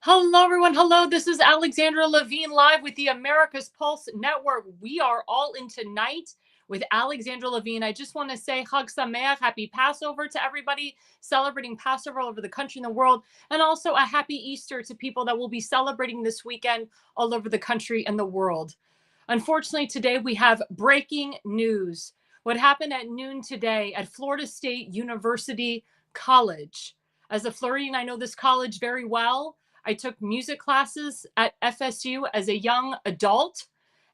Hello, everyone. Hello, this is Alexandra Levine live with the America's Pulse Network. We are all in tonight with Alexandra Levine. I just want to say Chag Sameach, happy Passover to everybody celebrating Passover all over the country and the world, and also a happy Easter to people that will be celebrating this weekend all over the country and the world. Unfortunately, today we have breaking news. What happened at noon today at Florida State University College. As a Floridian, I know this college very well. I took music classes at FSU as a young adult,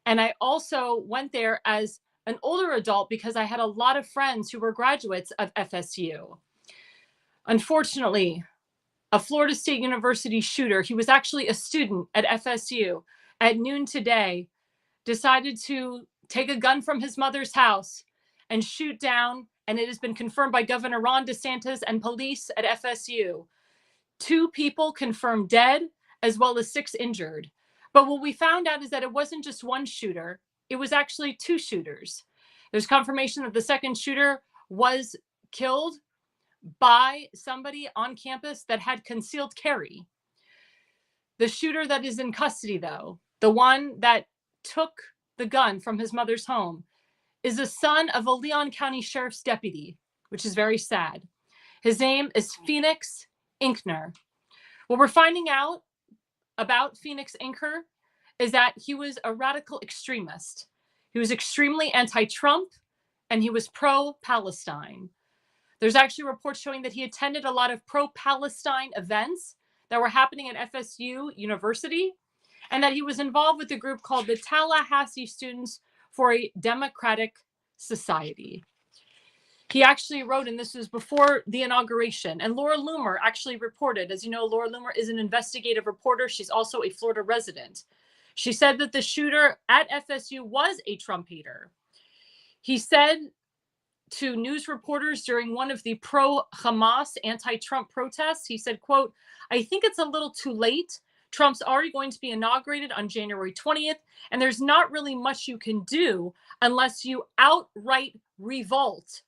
and I also went there as an older adult because I had a lot of friends who were graduates of FSU. Unfortunately, a Florida State University shooter, he was actually a student at FSU, at noon today, decided to take a gun from his mother's house and shoot down, and it has been confirmed by Governor Ron DeSantis and police at FSU. 2 people confirmed dead, as well as 6 injured. But what we found out is that it wasn't just one shooter, it was actually 2 shooters. There's confirmation that the second shooter was killed by somebody on campus that had concealed carry. The shooter that is in custody, though, the one that took the gun from his mother's home, is the son of a Leon County Sheriff's deputy, which is very sad. His name is Phoenix Inkner. What we're finding out about Phoenix Inkner is that he was a radical extremist. He was extremely anti-Trump, and he was pro-Palestine. There's actually reports showing that he attended a lot of pro-Palestine events that were happening at FSU University, and that he was involved with a group called the Tallahassee Students for a Democratic Society. He actually wrote, and this was before the inauguration, and Laura Loomer actually reported, as you know, Laura Loomer is an investigative reporter. She's also a Florida resident. She said that the shooter at FSU was a Trump hater. He said to news reporters during one of the pro-Hamas, anti-Trump protests, he said, quote, "I think it's a little too late. Trump's already going to be inaugurated on January 20th, and there's not really much you can do unless you outright revolt.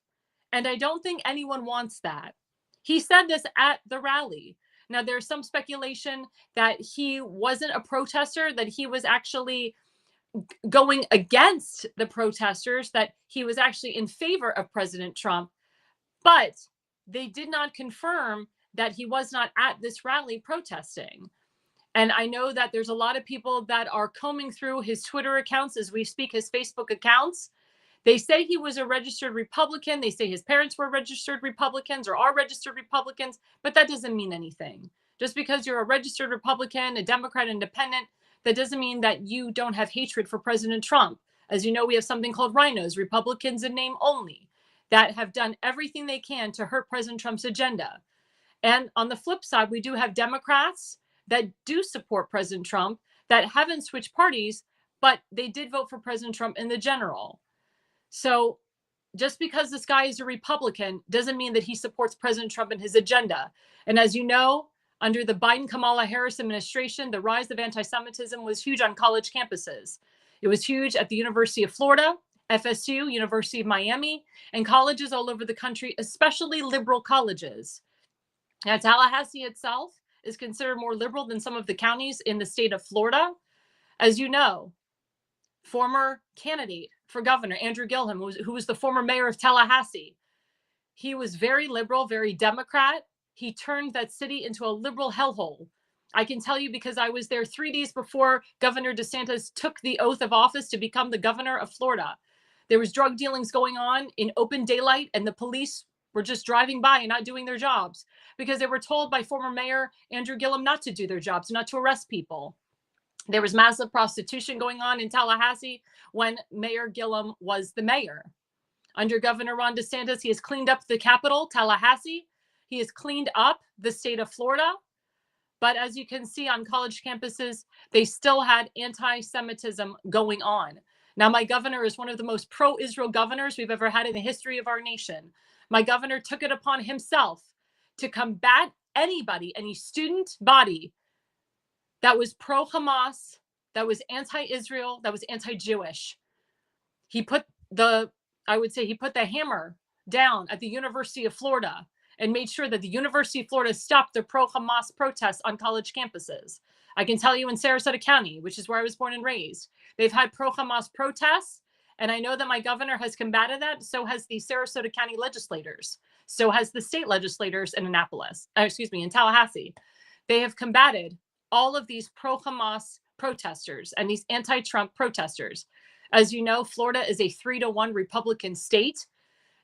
And I don't think anyone wants that." He said this at the rally. Now, there's some speculation that he wasn't a protester, that he was actually going against the protesters, that he was actually in favor of President Trump. But they did not confirm that he was not at this rally protesting. And I know that there's a lot of people that are combing through his Twitter accounts as we speak, his Facebook accounts. They say he was a registered Republican. They say his parents were registered Republicans or are registered Republicans, but that doesn't mean anything. Just because you're a registered Republican, a Democrat, independent, that doesn't mean that you don't have hatred for President Trump. As you know, we have something called rhinos, Republicans in name only, that have done everything they can to hurt President Trump's agenda. And on the flip side, we do have Democrats that do support President Trump that haven't switched parties, but they did vote for President Trump in the general. So just because this guy is a Republican doesn't mean that he supports President Trump and his agenda. And as you know, under the Biden-Kamala Harris administration, the rise of anti-Semitism was huge on college campuses. It was huge at the University of Florida, FSU, University of Miami, and colleges all over the country, especially liberal colleges. Now, Tallahassee itself is considered more liberal than some of the counties in the state of Florida. As you know, former candidate for governor, Andrew Gillum, who was the former mayor of Tallahassee, he was very liberal, very Democrat. He turned that city into a liberal hellhole. I can tell you because I was there 3 days before Governor DeSantis took the oath of office to become the governor of Florida. There was drug dealings going on in open daylight, and the police were just driving by and not doing their jobs because they were told by former mayor Andrew Gillum not to do their jobs, not to arrest people. There was massive prostitution going on in Tallahassee when Mayor Gillum was the mayor. Under Governor Ron DeSantis, he has cleaned up the capital, Tallahassee. He has cleaned up the state of Florida. But as you can see on college campuses, they still had anti-Semitism going on. Now, my governor is one of the most pro-Israel governors we've ever had in the history of our nation. My governor took it upon himself to combat anybody, any student body that was pro-Hamas, that was anti-Israel, that was anti-Jewish. He put I would say he put the hammer down at the University of Florida and made sure that the University of Florida stopped the pro-Hamas protests on college campuses. I can tell you in Sarasota County, which is where I was born and raised, they've had pro-Hamas protests. And I know that my governor has combated that. So has the Sarasota County legislators. So has the state legislators in in Tallahassee. They have combated all of these pro-Hamas protesters and these anti-Trump protesters. As you know, Florida is a 3-1 Republican state.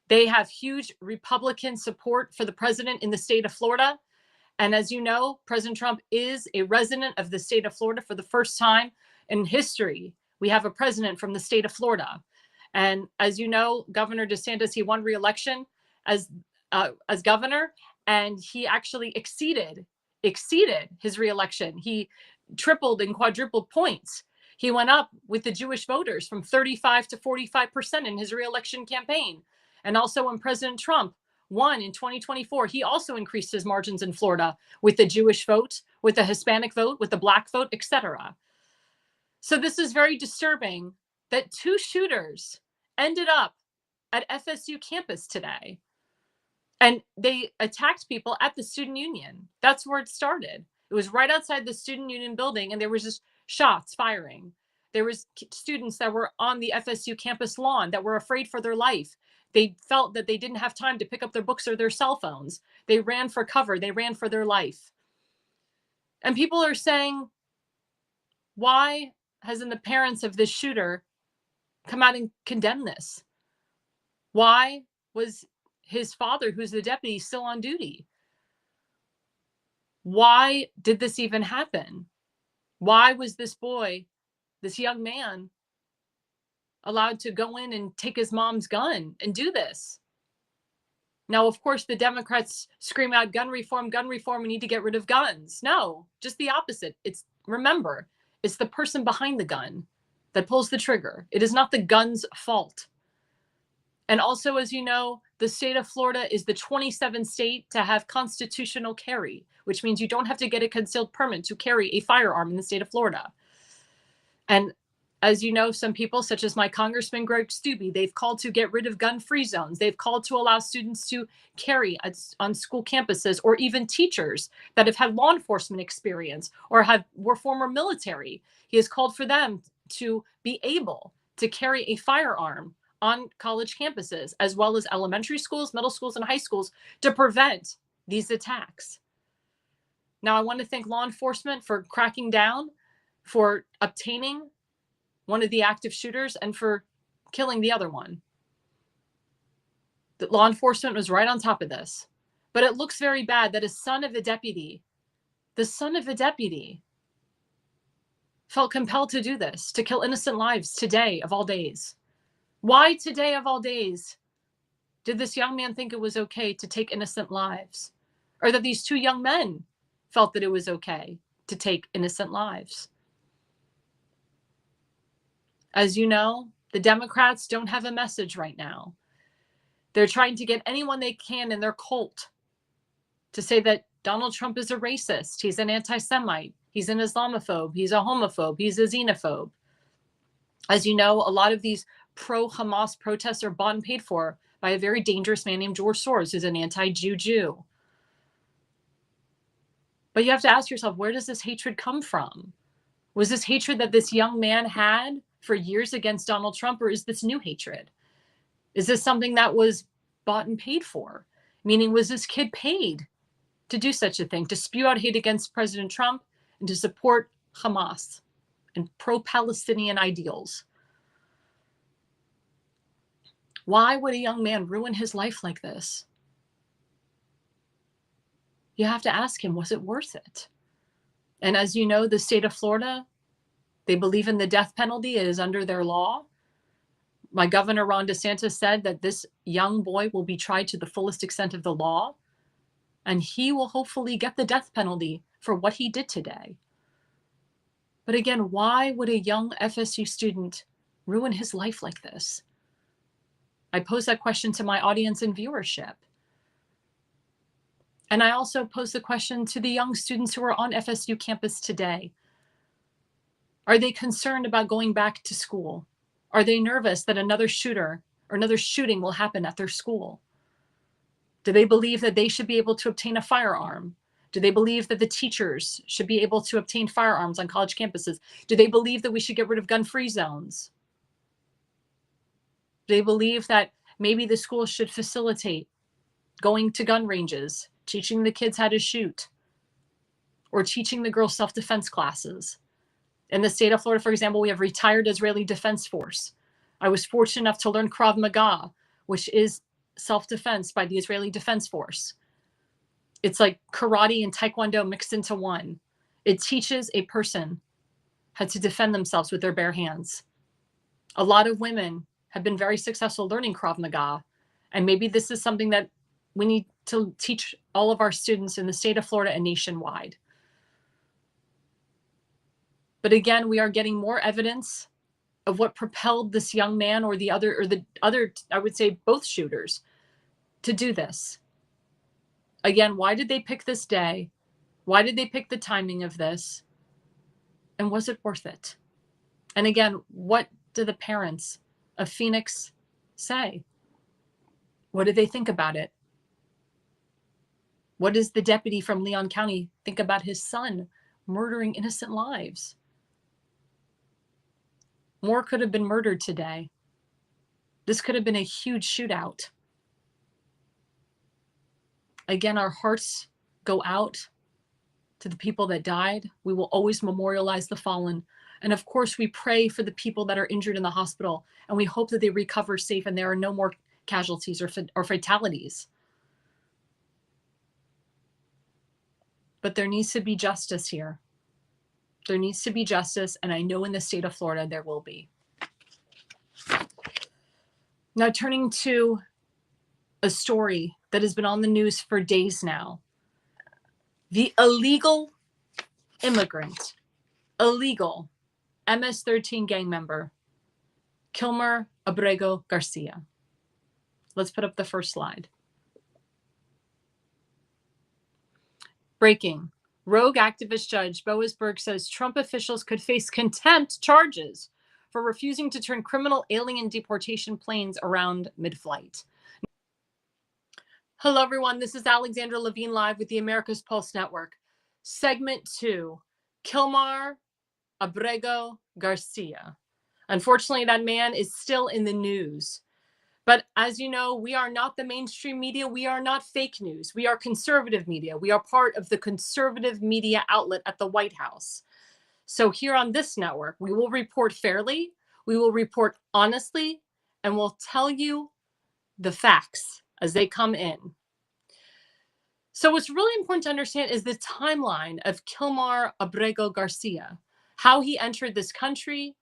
They have huge Republican support for the president in the state of Florida. And as you know, President Trump is a resident of the state of Florida for the first time in history. We have a president from the state of Florida. And as you know, Governor DeSantis, he won re-election as governor, and he actually exceeded his re-election. He tripled and quadrupled points. He went up with the Jewish voters from 35 to 45% in his re-election campaign. And also when President Trump won in 2024, he also increased his margins in Florida with the Jewish vote, with the Hispanic vote, with the Black vote, etc. So this is very disturbing that 2 shooters ended up at FSU campus today. And they attacked people at the student union. That's where it started. It was right outside the student union building, and there was just shots firing. There was students that were on the FSU campus lawn that were afraid for their life. They felt that they didn't have time to pick up their books or their cell phones. They ran for cover. They ran for their life. And people are saying, why hasn't the parents of this shooter come out and condemn this? Why was his father, who's the deputy, still on duty? Why did this even happen? Why was this boy, this young man, allowed to go in and take his mom's gun and do this? Now, of course, the Democrats scream out gun reform, we need to get rid of guns. No, just the opposite. Remember, it's the person behind the gun that pulls the trigger. It is not the gun's fault. And also, as you know, the state of Florida is the 27th state to have constitutional carry, which means you don't have to get a concealed permit to carry a firearm in the state of Florida. And as you know, some people, such as my Congressman Greg Steube, they've called to get rid of gun-free zones. They've called to allow students to carry on school campuses, or even teachers that have had law enforcement experience or were former military. He has called for them to be able to carry a firearm on college campuses, as well as elementary schools, middle schools, and high schools, to prevent these attacks. Now, I want to thank law enforcement for cracking down, for obtaining one of the active shooters, and for killing the other one. The law enforcement was right on top of this. But it looks very bad that the son of a deputy, felt compelled to do this, to kill innocent lives today of all days. Why today of all days did this young man think it was okay to take innocent lives? Or that these 2 young men felt that it was okay to take innocent lives? As you know, the Democrats don't have a message right now. They're trying to get anyone they can in their cult to say that Donald Trump is a racist, he's an anti-Semite, he's an Islamophobe, he's a homophobe, he's a xenophobe. As you know, a lot of these pro-Hamas protests are bought and paid for by a very dangerous man named George Soros, who's an anti-Jew Jew. But you have to ask yourself, where does this hatred come from? Was this hatred that this young man had for years against Donald Trump, or is this new hatred? Is this something that was bought and paid for? Meaning, was this kid paid to do such a thing, to spew out hate against President Trump and to support Hamas and pro-Palestinian ideals? Why would a young man ruin his life like this? You have to ask him, was it worth it? And as you know, the state of Florida, they believe in the death penalty. It is under their law. My governor, Ron DeSantis, said that this young boy will be tried to the fullest extent of the law, and he will hopefully get the death penalty for what he did today. But again, why would a young FSU student ruin his life like this? I pose that question to my audience and viewership. And I also pose the question to the young students who are on FSU campus today. Are they concerned about going back to school? Are they nervous that another shooter or another shooting will happen at their school? Do they believe that they should be able to obtain a firearm? Do they believe that the teachers should be able to obtain firearms on college campuses? Do they believe that we should get rid of gun-free zones? Do they believe that maybe the schools should facilitate going to gun ranges, teaching the kids how to shoot, or teaching the girls self-defense classes? In the state of Florida, for example, we have retired Israeli Defense Force. I was fortunate enough to learn Krav Maga, which is self-defense by the Israeli Defense Force. It's like karate and taekwondo mixed into one. It teaches a person how to defend themselves with their bare hands. A lot of women have been very successful learning Krav Maga, and maybe this is something that we need to teach all of our students in the state of Florida and nationwide. But again, we are getting more evidence of what propelled this young man or the other, I would say both shooters, to do this. Again, why did they pick this day? Why did they pick the timing of this? And was it worth it? And again, what do the parents of Phoenix say? What do they think about it? What does the deputy from Leon County think about his son murdering innocent lives? More could have been murdered today. This could have been a huge shootout. Again, our hearts go out to the people that died. We will always memorialize the fallen. And of course, we pray for the people that are injured in the hospital, and we hope that they recover safe and there are no more casualties or fatalities. But there needs to be justice here. There needs to be justice, and I know in the state of Florida there will be. Now, turning to a story that has been on the news for days now. The illegal immigrant, illegal MS-13 gang member, Kilmer Abrego Garcia. Let's put up the first slide. Breaking. Rogue activist Judge Boasberg says Trump officials could face contempt charges for refusing to turn criminal alien deportation planes around mid-flight. Hello, everyone. This is Alexandra Levine live with the America's Pulse Network. Segment 2, Kilmer Abrego Garcia. Unfortunately, that man is still in the news. But as you know, we are not the mainstream media. We are not fake news. We are conservative media. We are part of the conservative media outlet at the White House. So here on this network, we will report fairly, we will report honestly, and we'll tell you the facts as they come in. So what's really important to understand is the timeline of Kilmer Abrego Garcia, how he entered this country,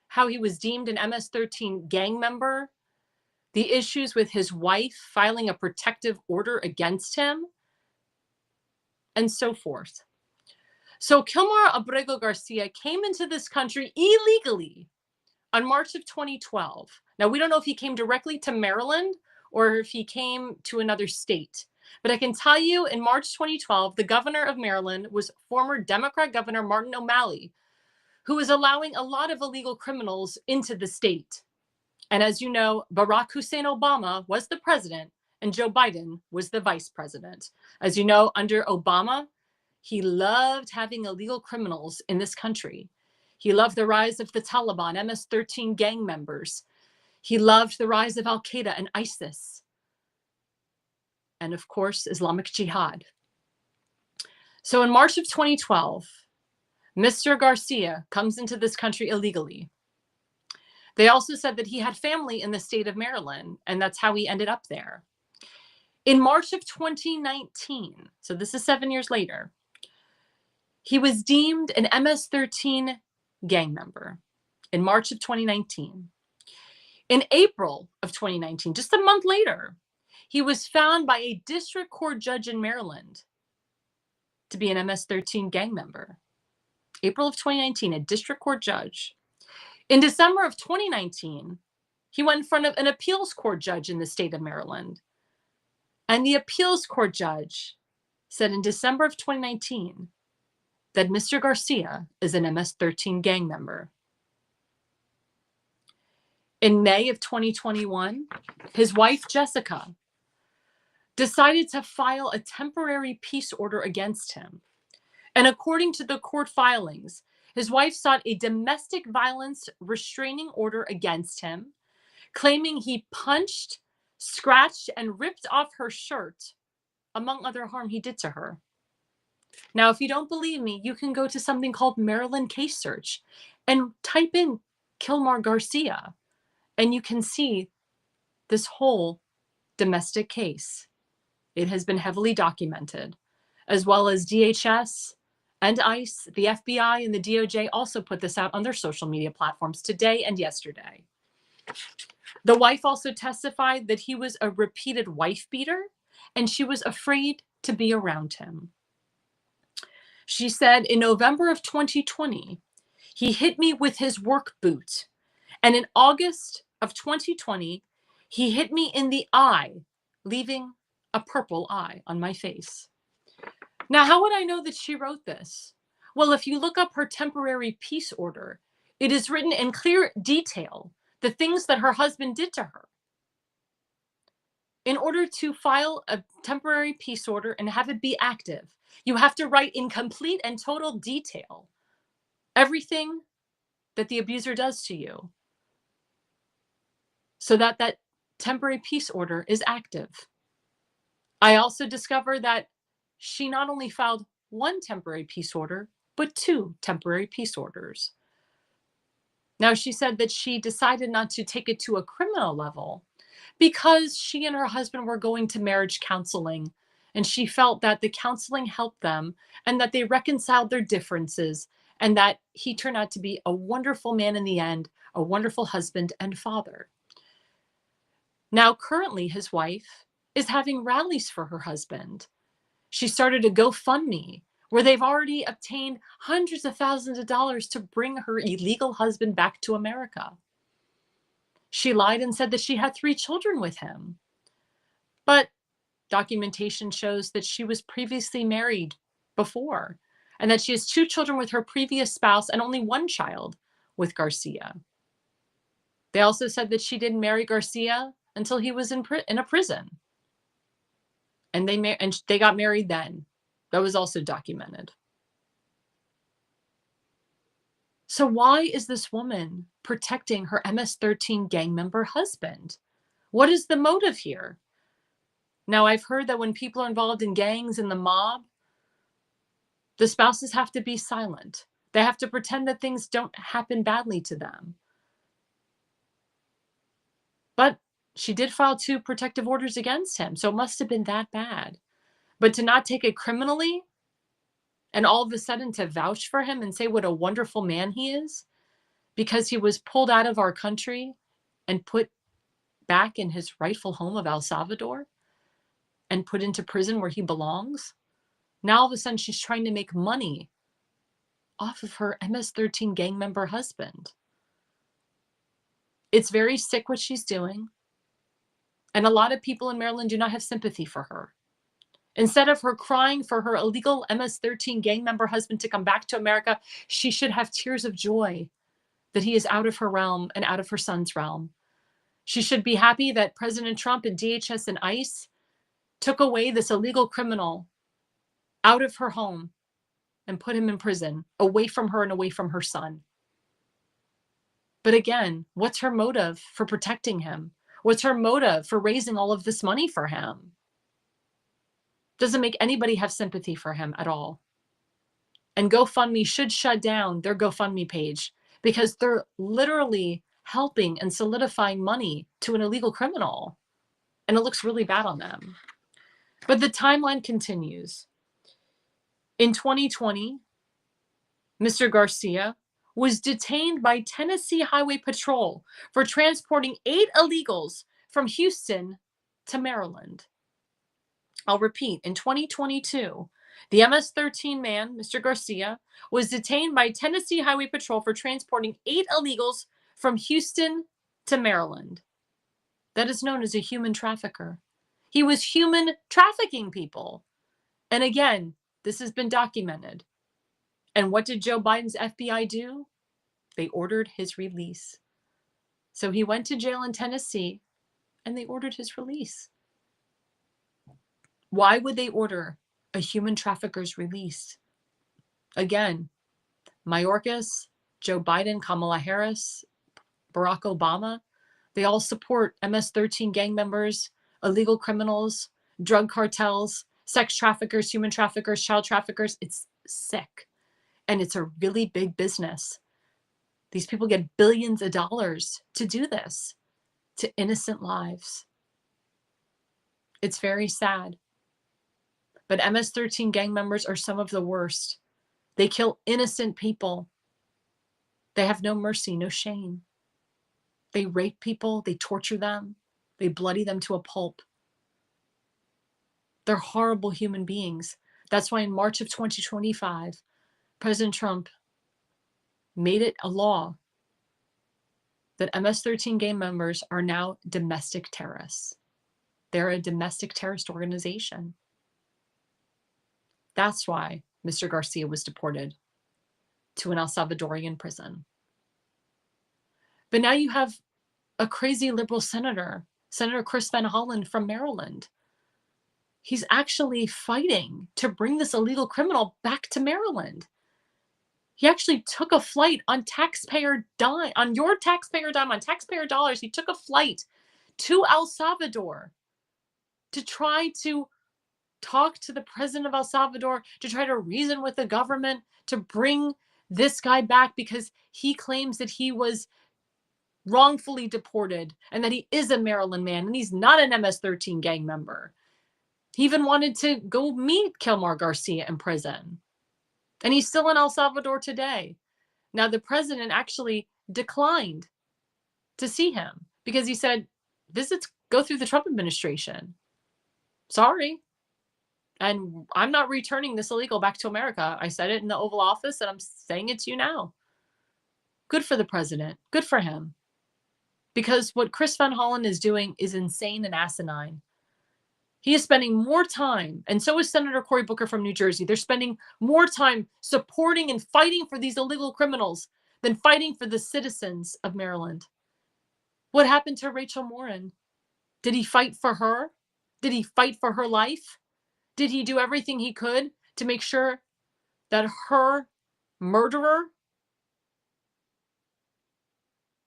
how he was deemed an MS-13 gang member, the issues with his wife filing a protective order against him, and so forth. So Kilmer Abrego Garcia came into this country illegally on March of 2012. Now, we don't know if he came directly to Maryland or if he came to another state. But I can tell you in March 2012, the governor of Maryland was former Democrat Governor Martin O'Malley, who was allowing a lot of illegal criminals into the state. And as you know, Barack Hussein Obama was the president and Joe Biden was the vice president. As you know, under Obama, he loved having illegal criminals in this country. He loved the rise of the Taliban, MS-13 gang members. He loved the rise of Al-Qaeda and ISIS. And of course, Islamic Jihad. So in March of 2012, Mr. Garcia comes into this country illegally. They also said that he had family in the state of Maryland, and that's how he ended up there. In March of 2019, so this is 7 years later, he was deemed an MS-13 gang member in March of 2019. In April of 2019, just a month later, he was found by a district court judge in Maryland to be an MS-13 gang member. April of 2019, a district court judge. In December of 2019, he went in front of an appeals court judge in the state of Maryland. And the appeals court judge said in December of 2019 that Mr. Garcia is an MS-13 gang member. In May of 2021, his wife, Jessica, decided to file a temporary peace order against him. And according to the court filings, his wife sought a domestic violence restraining order against him, claiming he punched, scratched, and ripped off her shirt, among other harm he did to her. Now, if you don't believe me, you can go to something called Maryland Case Search and type in Kilmar Garcia, and you can see this whole domestic case. It has been heavily documented, as well as DHS and ICE, the FBI, and the DOJ also put this out on their social media platforms today and yesterday. The wife also testified that he was a repeated wife beater, and she was afraid to be around him. She said, in November of 2020, he hit me with his work boot. And in August of 2020, he hit me in the eye, leaving a purple eye on my face. Now, how would I know that she wrote this? Well, if you look up her temporary peace order, it is written in clear detail the things that her husband did to her. In order to file a temporary peace order and have it be active, you have to write in complete and total detail everything that the abuser does to you, so that that temporary peace order is active. I also discovered that she not only filed one temporary peace order, but 2 temporary peace orders. Now, she said that she decided not to take it to a criminal level because she and her husband were going to marriage counseling, and she felt that the counseling helped them and that they reconciled their differences, and that he turned out to be a wonderful man in the end, a wonderful husband and father. Now, currently, his wife is having rallies for her husband. She started a GoFundMe where they've already obtained hundreds of thousands of dollars to bring her illegal husband back to America. She lied and said that she had 3 children with him. But documentation shows that she was previously married before, and that she has 2 children with her previous spouse and only 1 child with Garcia. They also said that she didn't marry Garcia until he was in a prison. And they got married then. That was also documented. So why is this woman protecting her MS-13 gang member husband? What is the motive here? Now, I've heard that when people are involved in gangs and the mob, the spouses have to be silent. They have to pretend that things don't happen badly to them. But she did file 2 protective orders against him, so it must have been that bad. But to not take it criminally and all of a sudden to vouch for him and say what a wonderful man he is because he was pulled out of our country and put back in his rightful home of El Salvador and put into prison where he belongs. Now all of a sudden she's trying to make money off of her MS-13 gang member husband. It's very sick what she's doing. And a lot of people in Maryland do not have sympathy for her. Instead of her crying for her illegal MS-13 gang member husband to come back to America, she should have tears of joy that he is out of her realm and out of her son's realm. She should be happy that President Trump and DHS and ICE took away this illegal criminal out of her home and put him in prison, away from her and away from her son. But again, what's her motive for protecting him? What's her motive for raising all of this money for him? Doesn't make anybody have sympathy for him at all. And GoFundMe should shut down their GoFundMe page because they're literally helping and solidifying money to an illegal criminal. And it looks really bad on them. But the timeline continues. In 2020, Mr. Garcia was detained by Tennessee Highway Patrol for transporting 8 illegals from Houston to Maryland. I'll repeat, in 2022, the MS-13 man, Mr. Garcia, was detained by Tennessee Highway Patrol for transporting 8 illegals from Houston to Maryland. That is known as a human trafficker. He was human trafficking people. And again, this has been documented. And what did Joe Biden's FBI do? They ordered his release. So he went to jail in Tennessee and they ordered his release. Why would they order a human trafficker's release? Again, Mayorkas, Joe Biden, Kamala Harris, Barack Obama, they all support MS-13 gang members, illegal criminals, drug cartels, sex traffickers, human traffickers, child traffickers. It's sick. And it's a really big business. These people get billions of dollars to do this to innocent lives. It's very sad. But MS-13 gang members are some of the worst. They kill innocent people. They have no mercy, no shame. They rape people, they torture them, they bloody them to a pulp. They're horrible human beings. That's why in March of 2025, President Trump made it a law that MS-13 gang members are now domestic terrorists. They're a domestic terrorist organization. That's why Mr. Garcia was deported to an El Salvadorian prison. But now you have a crazy liberal senator, Senator Chris Van Hollen from Maryland. He's actually fighting to bring this illegal criminal back to Maryland. He actually took a flight on taxpayer dime, on your taxpayer dime, on taxpayer dollars. He took a flight to El Salvador to try to talk to the president of El Salvador, to try to reason with the government, to bring this guy back because he claims that he was wrongfully deported and that he is a Maryland man and he's not an MS-13 gang member. He even wanted to go meet Kilmar Garcia in prison. And he's still in El Salvador today. Now, the president actually declined to see him because he said, visits go through the Trump administration. Sorry. And I'm not returning this illegal back to America. I said it in the Oval Office and I'm saying it to you now. Good for the president. Good for him. Because what Chris Van Hollen is doing is insane and asinine. He is spending more time, and so is Senator Cory Booker from New Jersey. They're spending more time supporting and fighting for these illegal criminals than fighting for the citizens of Maryland. What happened to Rachel Morin? Did he fight for her? Did he fight for her life? Did he do everything he could to make sure that her murderer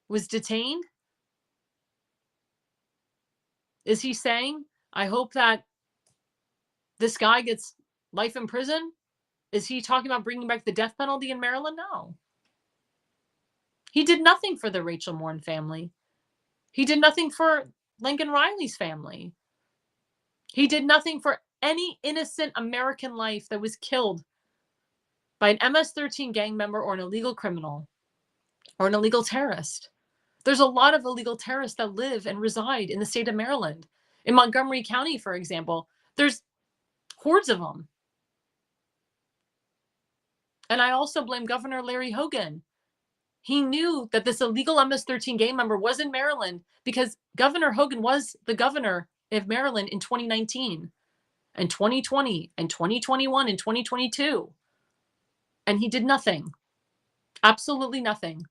was detained? Is he saying, I hope that this guy gets life in prison? Is he talking about bringing back the death penalty in Maryland? No. He did nothing for the Rachel Morin family. He did nothing for Lincoln Riley's family. He did nothing for any innocent American life that was killed by an MS-13 gang member or an illegal criminal or an illegal terrorist. There's a lot of illegal terrorists that live and reside in the state of Maryland. In Montgomery County, for example, there's hordes of them. And I also blame Governor Larry Hogan. He knew that this illegal MS-13 gang member was in Maryland because Governor Hogan was the governor of Maryland in 2019 and 2020 and 2021 and 2022. And he did nothing. Absolutely nothing.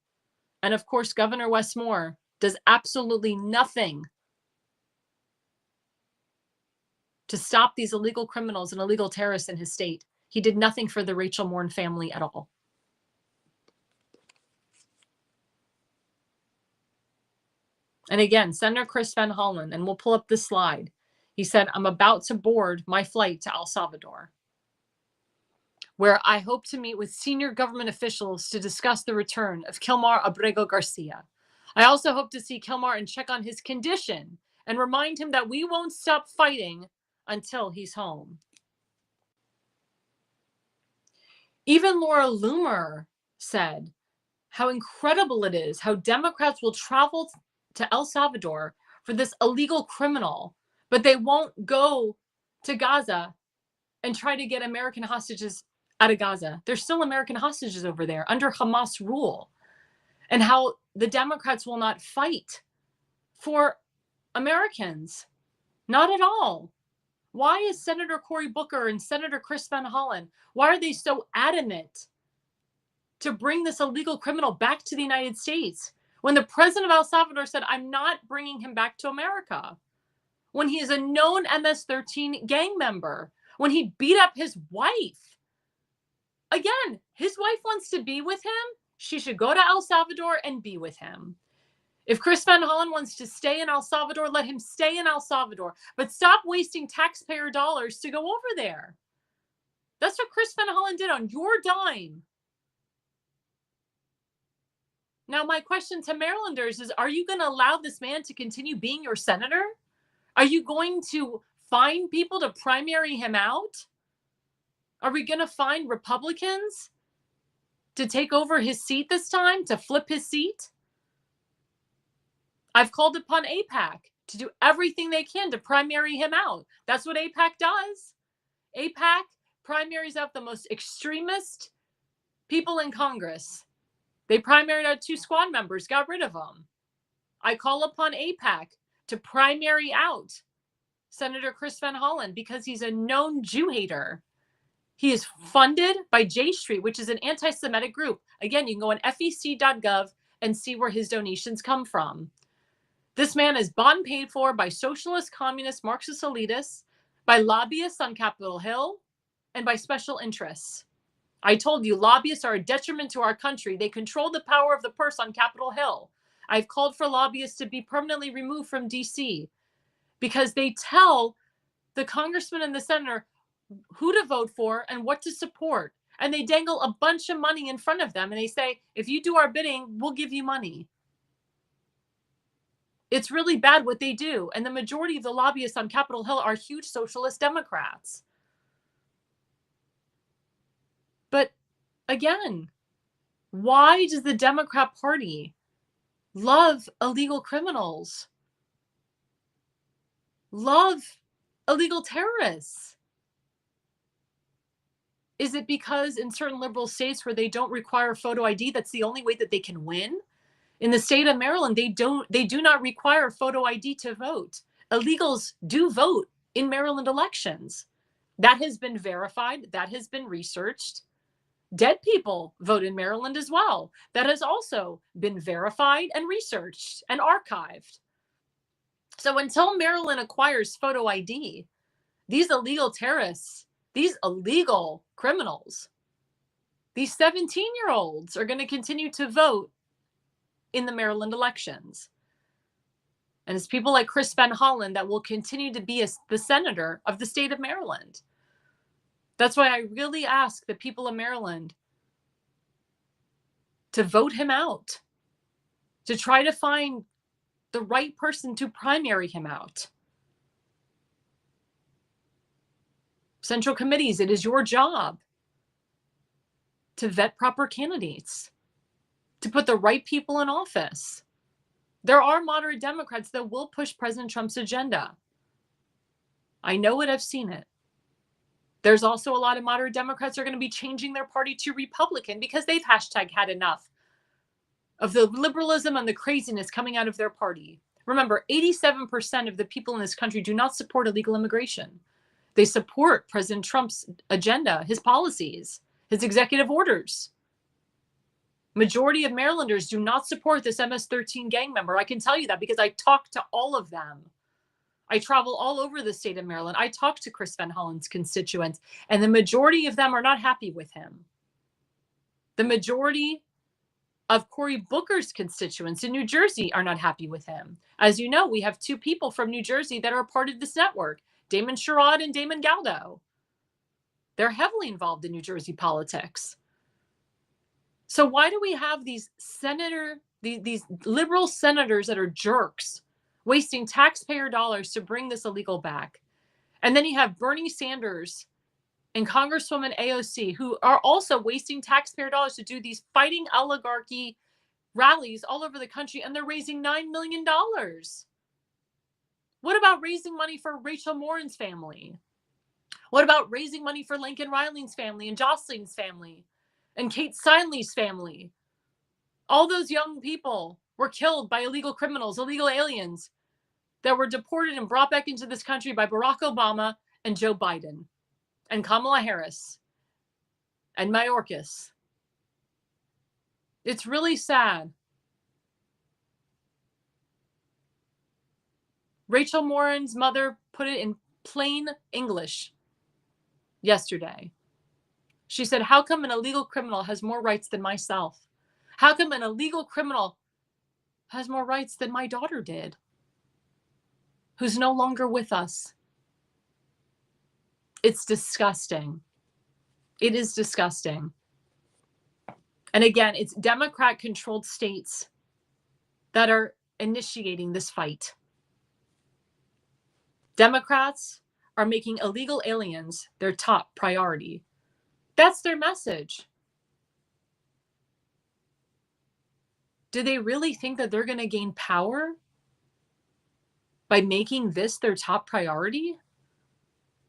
And of course, Governor Wes Moore does absolutely nothing to stop these illegal criminals and illegal terrorists in his state. He did nothing for the Rachel Morin family at all. And again, Senator Chris Van Hollen, and we'll pull up this slide. He said, I'm about to board my flight to El Salvador, where I hope to meet with senior government officials to discuss the return of Kilmar Abrego Garcia. I also hope to see Kilmar and check on his condition and remind him that we won't stop fighting until he's home. Even Laura Loomer said how incredible it is how Democrats will travel to El Salvador for this illegal criminal, but they won't go to Gaza and try to get American hostages out of Gaza. There's still American hostages over there under Hamas rule. And how the Democrats will not fight for Americans. Not at all. Why is Senator Cory Booker and Senator Chris Van Hollen, why are they so adamant to bring this illegal criminal back to the United States when the president of El Salvador said, I'm not bringing him back to America? When he is a known MS-13 gang member, when he beat up his wife. Again, his wife wants to be with him. She should go to El Salvador and be with him. If Chris Van Hollen wants to stay in El Salvador, let him stay in El Salvador. But stop wasting taxpayer dollars to go over there. That's what Chris Van Hollen did on your dime. Now, my question to Marylanders is, are you going to allow this man to continue being your senator? Are you going to find people to primary him out? Are we going to find Republicans to take over his seat this time, to flip his seat? I've called upon AIPAC to do everything they can to primary him out. That's what AIPAC does. AIPAC primaries out the most extremist people in Congress. They primaried out 2 squad members, got rid of them. I call upon AIPAC to primary out Senator Chris Van Hollen because he's a known Jew hater. He is funded by J Street, which is an anti-Semitic group. Again, you can go on fec.gov and see where his donations come from. This man is bought and paid for by socialist, communist, Marxist elitists, by lobbyists on Capitol Hill, and by special interests. I told you, lobbyists are a detriment to our country. They control the power of the purse on Capitol Hill. I've called for lobbyists to be permanently removed from DC because they tell the congressman and the senator who to vote for and what to support. And they dangle a bunch of money in front of them and they say, if you do our bidding, we'll give you money. It's really bad what they do. And the majority of the lobbyists on Capitol Hill are huge socialist Democrats. But again, why does the Democrat Party love illegal criminals? Love illegal terrorists? Is it because in certain liberal states where they don't require photo ID, that's the only way that they can win? In the state of Maryland, they do not require photo ID to vote. Illegals do vote in Maryland elections. That has been verified. That has been researched. Dead people vote in Maryland as well. That has also been verified and researched and archived. So until Maryland acquires photo ID, these illegal terrorists, these illegal criminals, these 17-year-olds are going to continue to vote in the Maryland elections. And it's people like Chris Van Hollen that will continue to be the senator of the state of Maryland. That's why I really ask the people of Maryland to vote him out, to try to find the right person to primary him out. Central committees, it is your job to vet proper candidates, to put the right people in office. There are moderate Democrats that will push President Trump's agenda. I know it, I've seen it. There's also a lot of moderate Democrats who are going to be changing their party to Republican because they've #had enough of the liberalism and the craziness coming out of their party. Remember, 87% of the people in this country do not support illegal immigration. They support President Trump's agenda, his policies, his executive orders. Majority of Marylanders do not support this MS-13 gang member. I can tell you that because I talk to all of them. I travel all over the state of Maryland. I talk to Chris Van Hollen's constituents, and the majority of them are not happy with him. The majority of Cory Booker's constituents in New Jersey are not happy with him. As you know, we have 2 people from New Jersey that are part of this network, Damon Sherrod and Damon Galdo. They're heavily involved in New Jersey politics. So why do we have these liberal senators that are jerks, wasting taxpayer dollars to bring this illegal back? And then you have Bernie Sanders and Congresswoman AOC, who are also wasting taxpayer dollars to do these fighting oligarchy rallies all over the country, and they're raising $9 million. What about raising money for Rachel Morin's family? What about raising money for Lincoln Riley's family and Jocelyn's family and Kate Steinle's family? All those young people were killed by illegal criminals, illegal aliens that were deported and brought back into this country by Barack Obama and Joe Biden and Kamala Harris and Mayorkas. It's really sad. Rachel Morin's mother put it in plain English yesterday. She said, how come an illegal criminal has more rights than myself? How come an illegal criminal has more rights than my daughter did, who's no longer with us? It's disgusting. It is disgusting. And again, it's Democrat-controlled states that are initiating this fight. Democrats are making illegal aliens their top priority. That's their message. Do they really think that they're going to gain power by making this their top priority?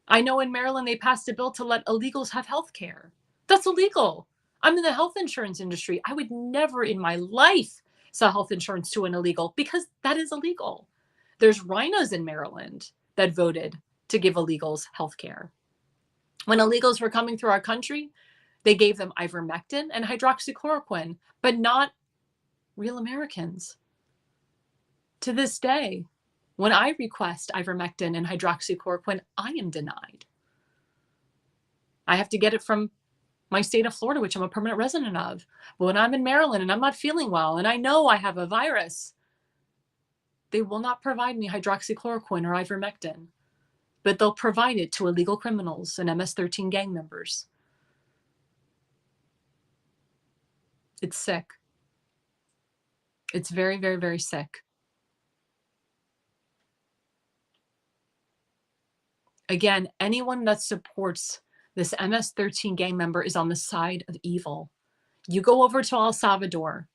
I know in Maryland, they passed a bill to let illegals have health care. That's illegal. I'm in the health insurance industry. I would never in my life sell health insurance to an illegal because that is illegal. There's rhinos in Maryland that voted to give illegals health care. When illegals were coming through our country, they gave them ivermectin and hydroxychloroquine, but not real Americans. To this day, when I request ivermectin and hydroxychloroquine, I am denied. I have to get it from my state of Florida, which I'm a permanent resident of. But when I'm in Maryland and I'm not feeling well and I know I have a virus, they will not provide me hydroxychloroquine or ivermectin, but they'll provide it to illegal criminals and MS-13 gang members. It's sick. It's very, very, very sick. Again, anyone that supports this MS-13 gang member is on the side of evil. You go over to El Salvador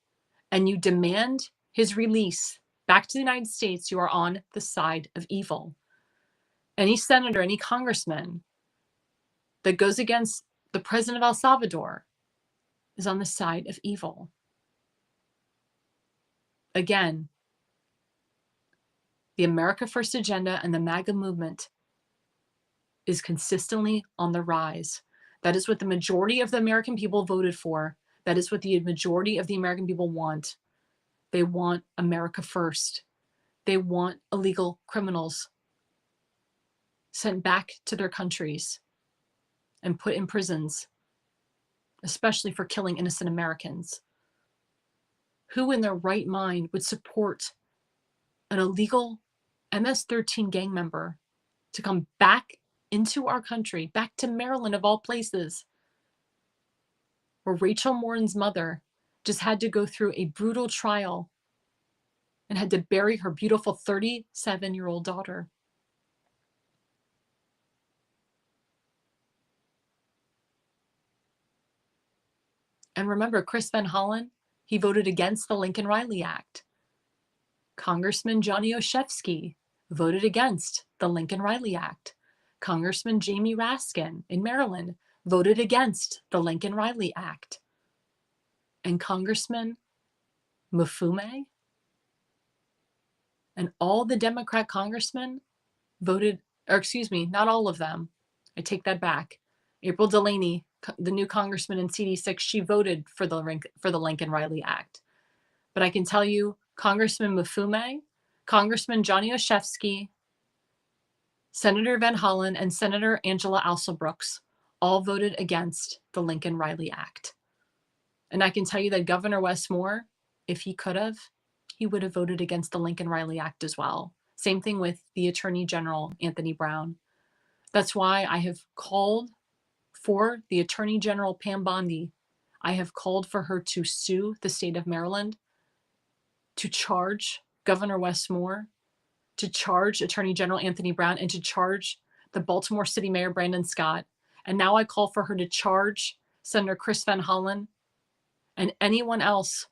and you demand his release back to the United States, you are on the side of evil. Any senator, any congressman that goes against the president of El Salvador is on the side of evil. Again, the America First agenda and the MAGA movement is consistently on the rise. That is what the majority of the American people voted for. That is what the majority of the American people want. They want America first. They want illegal criminals sent back to their countries and put in prisons, especially for killing innocent Americans. Who in their right mind would support an illegal MS-13 gang member to come back into our country, back to Maryland of all places, where Rachel Morin's mother just had to go through a brutal trial and had to bury her beautiful 37-year-old daughter? And remember, Chris Van Hollen, he voted against the Lincoln-Riley Act. Congressman Johnny Olszewski voted against the Lincoln-Riley Act. Congressman Jamie Raskin in Maryland voted against the Lincoln-Riley Act. And Congressman Mufume and all the Democrat congressmen voted, or excuse me, not all of them. I take that back. April Delaney, the new congressman in CD6, she voted for the Lincoln-Riley Act. But I can tell you, Congressman Mufume, Congressman Johnny Olszewski, Senator Van Hollen, and Senator Angela Alsobrooks all voted against the Lincoln-Riley Act. And I can tell you that Governor Wes Moore, if he could have, he would have voted against the Lincoln-Riley Act as well. Same thing with the Attorney General, Anthony Brown. That's why I have called for the Attorney General, Pam Bondi. I have called for her to sue the state of Maryland, to charge Governor Wes Moore, to charge Attorney General Anthony Brown, and to charge the Baltimore City Mayor, Brandon Scott. And now I call for her to charge Senator Chris Van Hollen and anyone else,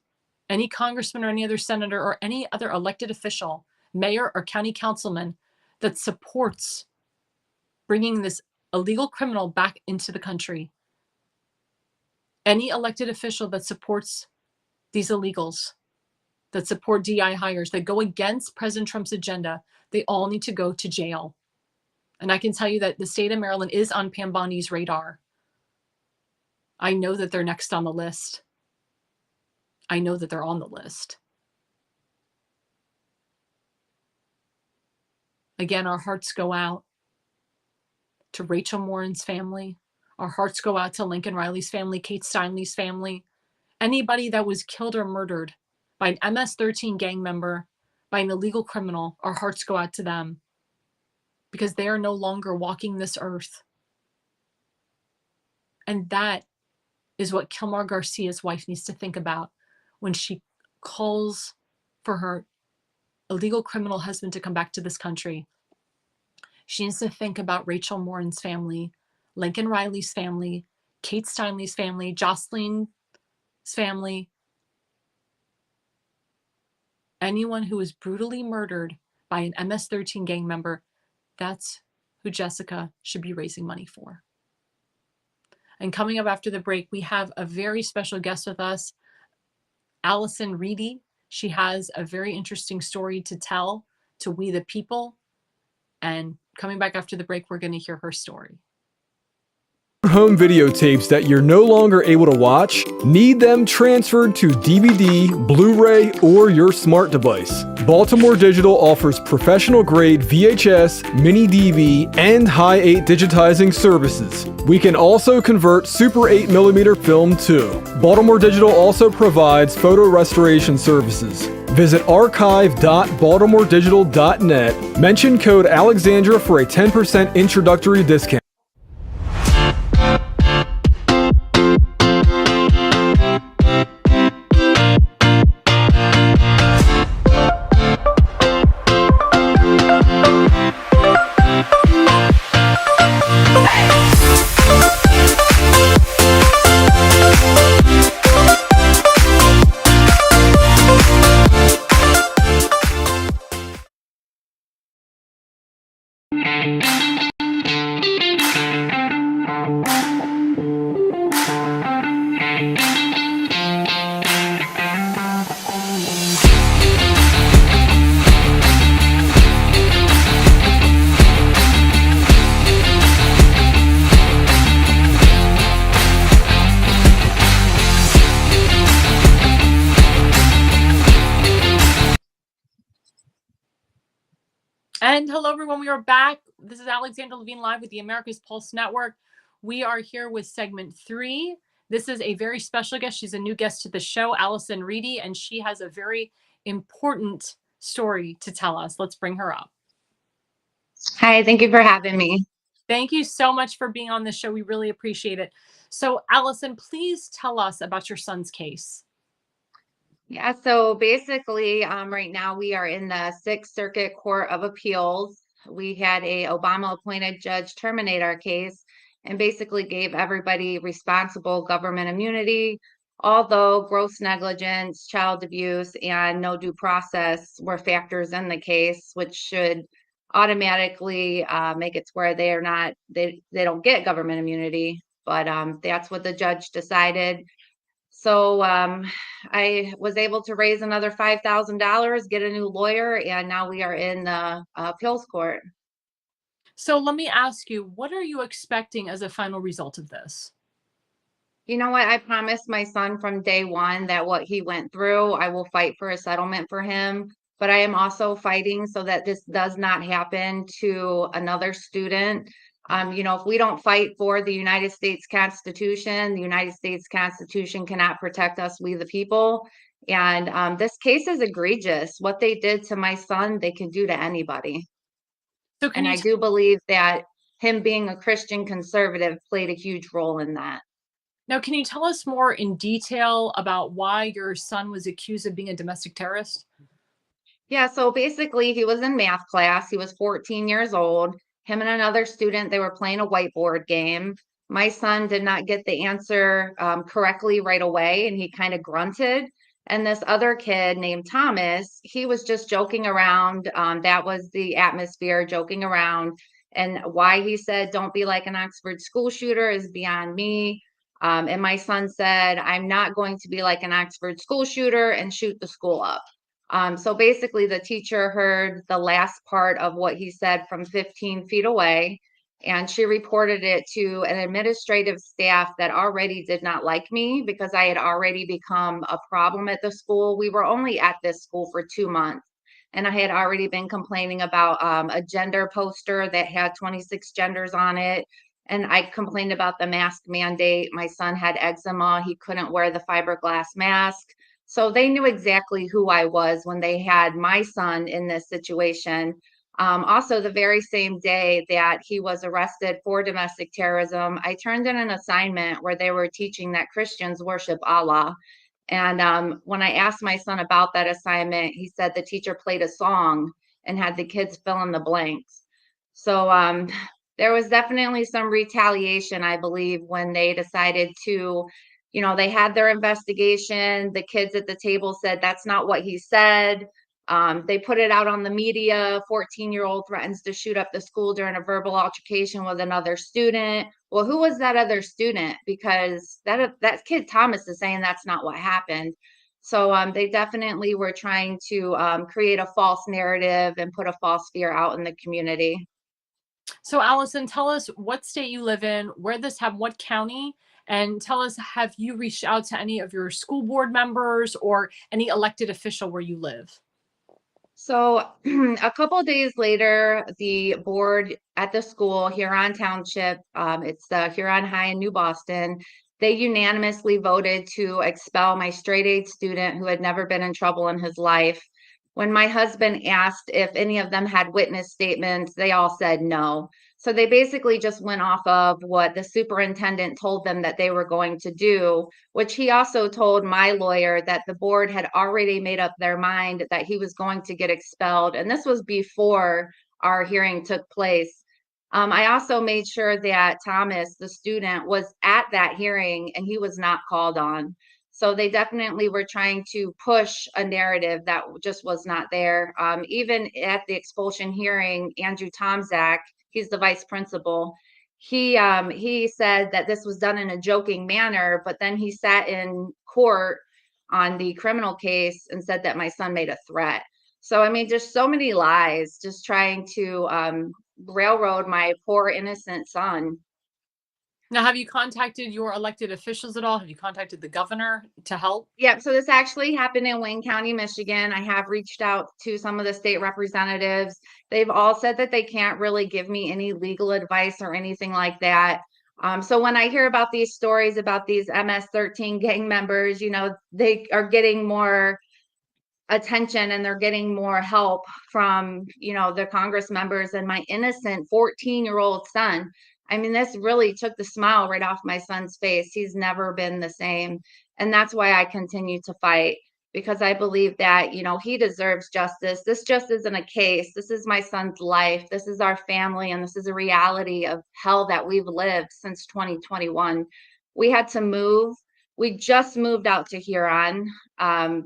any congressman or any other senator or any other elected official, mayor or county councilman, that supports bringing this illegal criminal back into the country. Any elected official that supports these illegals, that support DI hires, that go against President Trump's agenda, they all need to go to jail. And I can tell you that the state of Maryland is on Pam Bondi's radar. I know that they're next on the list. I know that they're on the list. Again, our hearts go out to Rachel Morin's family. Our hearts go out to Lincoln Riley's family, Kate Steinle's family, anybody that was killed or murdered by an MS-13 gang member, by an illegal criminal. Our hearts go out to them because they are no longer walking this earth. And that is what Kilmar Garcia's wife needs to think about when she calls for her illegal criminal husband to come back to this country. She needs to think about Rachel Morin's family, Lincoln Riley's family, Kate Steinle's family, Jocelyn's family, anyone who was brutally murdered by an MS-13 gang member. That's who Jessica should be raising money for. And coming up after the break, we have a very special guest with us, Alison Reedy. She has a very interesting story to tell to we the people. And coming back after the break, we're going to hear her story. Home videotapes that you're no longer able to watch? Need them transferred to DVD, Blu-ray, or your smart device? Baltimore Digital offers professional-grade VHS, mini DV, and high 8 digitizing services. We can also convert Super 8mm film too. Baltimore Digital also provides photo restoration services. Visit archive.baltimoredigital.net. Mention code Alexandra for a 10% introductory discount. And hello, everyone. We are back. This is Alexandra Levine live with the America's Pulse Network. We are here with segment 3. This is a very special guest. She's a new guest to the show, Alison Reedy, and she has a very important story to tell us. Let's bring her up. Hi, thank you for having me. Thank you so much for being on the show. We really appreciate it. So, Alison, please tell us about your son's case. Yeah, so basically, right now we are in the Sixth Circuit Court of Appeals. We had a Obama-appointed judge terminate our case and basically gave everybody responsible government immunity, although gross negligence, child abuse, and no due process were factors in the case, which should automatically make it to where they don't get government immunity. But that's what the judge decided. So I was able to raise another $5,000, get a new lawyer, and now we are in the appeals court. So let me ask you, what are you expecting as a final result of this? You know what? I promised my son from day one that what he went through, I will fight for a settlement for him. But I am also fighting so that this does not happen to another student. If we don't fight for the United States Constitution, the United States Constitution cannot protect us, we the people. And this case is egregious. What they did to my son, they can do to anybody. So And I do believe that him being a Christian conservative played a huge role in that. Now, can you tell us more in detail about why your son was accused of being a domestic terrorist? Yeah, so basically he was in math class. He was 14 years old. Him and another student, they were playing a whiteboard game. My son did not get the answer correctly right away, and he kind of grunted. And this other kid named Thomas, he was just joking around. That was the atmosphere, joking around. And why he said, "Don't be like an Oxford school shooter," is beyond me. And my son said, "I'm not going to be like an Oxford school shooter and shoot the school up." So basically, the teacher heard the last part of what he said from 15 feet away. and she reported it to an administrative staff that already did not like me because I had already become a problem at the school. We were only at this school for 2 months, and I had already been complaining about a gender poster that had 26 genders on it. And I complained about the mask mandate. My son had eczema. He couldn't wear the fiberglass mask. So they knew exactly who I was when they had my son in this situation. Also, the very same day that he was arrested for domestic terrorism, I turned in an assignment where they were teaching that Christians worship Allah. And when I asked my son about that assignment, he said the teacher played a song and had the kids fill in the blanks. So there was definitely some retaliation, I believe, when they decided to, they had their investigation. The kids at the table said that's not what he said. They put it out on the media. 14-year-old threatens to shoot up the school during a verbal altercation with another student. Well, who was that other student? Because that kid Thomas is saying that's not what happened. So they definitely were trying to create a false narrative and put a false fear out in the community. So Allison, tell us what state you live in, where this happened, what county, and tell us, have you reached out to any of your school board members or any elected official where you live? So a couple of days later, the board at the school, Huron Township, it's the Huron High in New Boston, they unanimously voted to expel my straight A student who had never been in trouble in his life. When my husband asked if any of them had witness statements, they all said no. So they basically just went off of what the superintendent told them that they were going to do, which he also told my lawyer that the board had already made up their mind that he was going to get expelled. And this was before our hearing took place. I also made sure that Thomas, the student, was at that hearing and he was not called on. So they definitely were trying to push a narrative that just was not there. Even at the expulsion hearing, Andrew Tomzak, he's the vice principal, he said that this was done in a joking manner, but then he sat in court on the criminal case and said that my son made a threat. So I mean, just so many lies, just trying to railroad my poor innocent son. Now, have you contacted your elected officials at all? Have you contacted the governor to help? Yep. So this actually happened in Wayne County, Michigan. I have reached out to some of the state representatives. They've all said that they can't really give me any legal advice or anything like that. So when I hear about these stories about these MS-13 gang members, they are getting more attention and they're getting more help from, the Congress members, and my innocent 14-year-old son. I mean, this really took the smile right off my son's face. He's never been the same. And that's why I continue to fight, because I believe that, he deserves justice. This just isn't a case. This is my son's life. This is our family. And this is a reality of hell that we've lived since 2021. We had to move. We just moved out to Huron.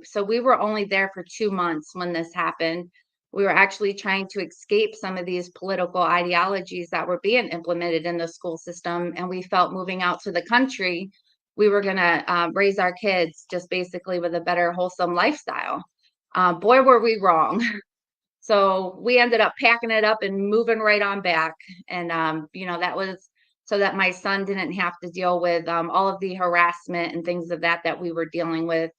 So we were only there for 2 months when this happened. We were actually trying to escape some of these political ideologies that were being implemented in the school system. And we felt moving out to the country, we were going to raise our kids just basically with a better, wholesome lifestyle. Boy, were we wrong. So we ended up packing it up and moving right on back. And, that was so that my son didn't have to deal with all of the harassment and things of that we were dealing with.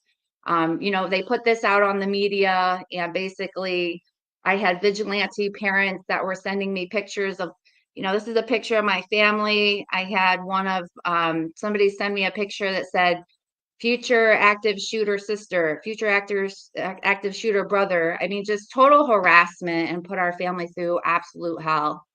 They put this out on the media, and basically I had vigilante parents that were sending me pictures of, this is a picture of my family. I had one of somebody send me a picture that said, future active shooter sister, future active shooter brother. I mean, just total harassment and put our family through absolute hell.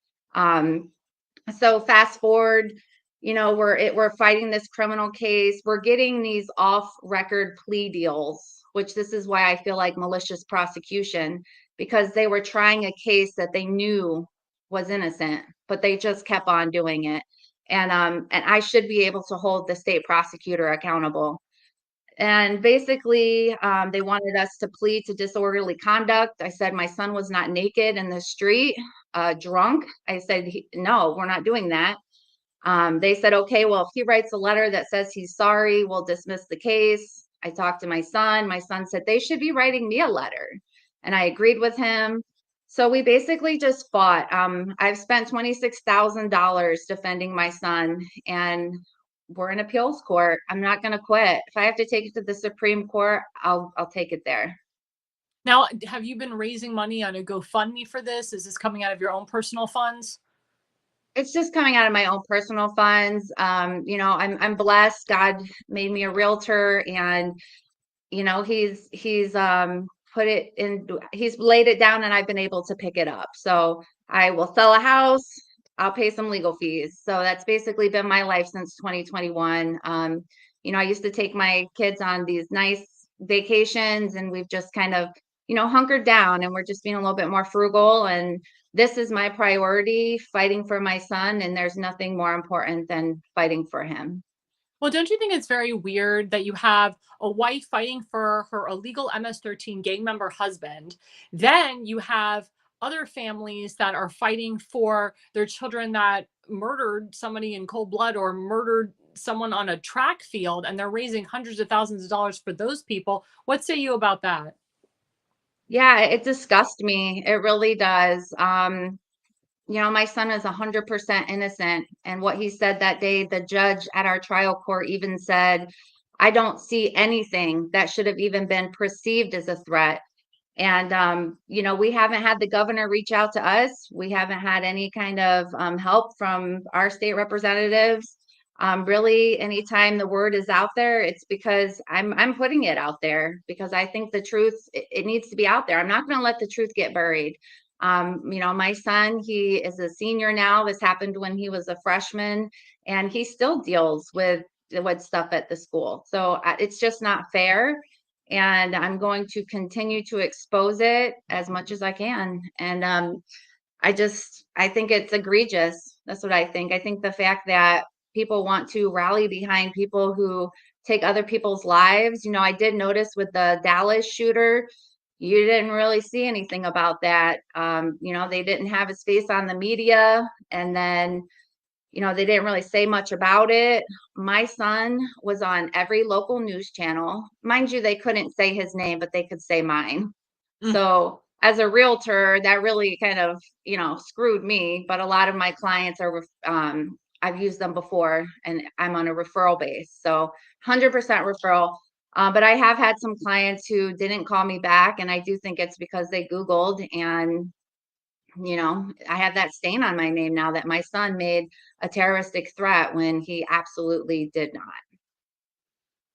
So fast forward, we're fighting this criminal case. We're getting these off-record plea deals, which this is why I feel like malicious prosecution, because they were trying a case that they knew was innocent, but they just kept on doing it. And I should be able to hold the state prosecutor accountable. And basically, they wanted us to plead to disorderly conduct. I said my son was not naked in the street, drunk. I said, no, we're not doing that. They said, okay, well, if he writes a letter that says he's sorry, we'll dismiss the case. I talked to my son. My son said they should be writing me a letter. And I agreed with him. So we basically just fought. I've spent $26,000 defending my son, and we're in appeals court. I'm not going to quit. If I have to take it to the Supreme Court, I'll take it there. Now, have you been raising money on a GoFundMe for this? Is this coming out of your own personal funds? It's just coming out of my own personal funds. I'm blessed. God made me a realtor, and he's put it in, he's laid it down, and I've been able to pick it up. So I will sell a house, I'll pay some legal fees. So that's basically been my life since 2021. I used to take my kids on these nice vacations, and we've just kind of, hunkered down, and we're just being a little bit more frugal. And this is my priority, fighting for my son, and there's nothing more important than fighting for him. Well, don't you think it's very weird that you have a wife fighting for her illegal MS-13 gang member husband? Then you have other families that are fighting for their children that murdered somebody in cold blood or murdered someone on a track field, and they're raising hundreds of thousands of dollars for those people. What say you about that? Yeah, it disgusts me. It really does. My son is 100% innocent. And what he said that day, the judge at our trial court even said, I don't see anything that should have even been perceived as a threat. And, we haven't had the governor reach out to us. We haven't had any kind of help from our state representatives. Really, anytime the word is out there, it's because I'm putting it out there because I think the truth, it needs to be out there. I'm not going to let the truth get buried. My son, he is a senior now. This happened when he was a freshman, and he still deals with stuff at the school. So it's just not fair, and I'm going to continue to expose it as much as I can. And I think it's egregious. That's what I think. I think the fact that people want to rally behind people who take other people's lives. I did notice with the Dallas shooter, you didn't really see anything about that. They didn't have his face on the media, and then they didn't really say much about it. My son was on every local news channel. Mind you, they couldn't say his name, but they could say mine. Mm. So as a realtor, that really kind of, screwed me. But a lot of my clients are, I've used them before, and I'm on a referral base. So 100% referral. But I have had some clients who didn't call me back. And I do think it's because they Googled, and I have that stain on my name now that my son made a terroristic threat when he absolutely did not.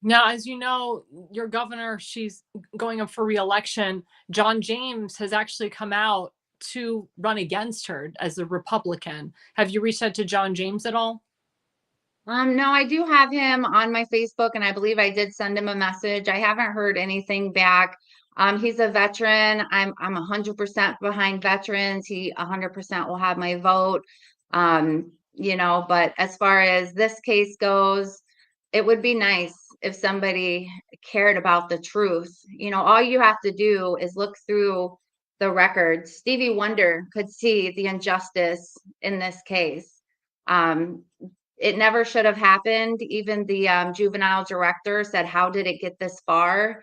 Now, as you know, your governor, she's going up for reelection. John James has actually come out to run against her as a Republican. Have you reached out to John James at all? No, I do have him on my Facebook, and I believe I did send him a message. I haven't heard anything back. He's a veteran. I'm 100% behind veterans. He 100% will have my vote. But as far as this case goes, it would be nice if somebody cared about the truth. All you have to do is look through the records. Stevie Wonder could see the injustice in this case. Um, it never should have happened. Even the juvenile director said, how did it get this far?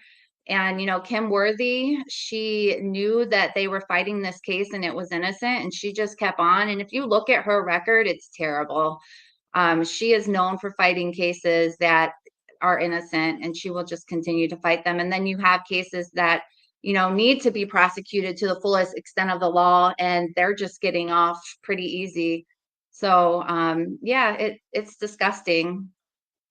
And, Kim Worthy, she knew that they were fighting this case and it was innocent, and she just kept on. And if you look at her record, it's terrible. She is known for fighting cases that are innocent, and she will just continue to fight them. And then you have cases that, need to be prosecuted to the fullest extent of the law, and they're just getting off pretty easy. So yeah, it's disgusting.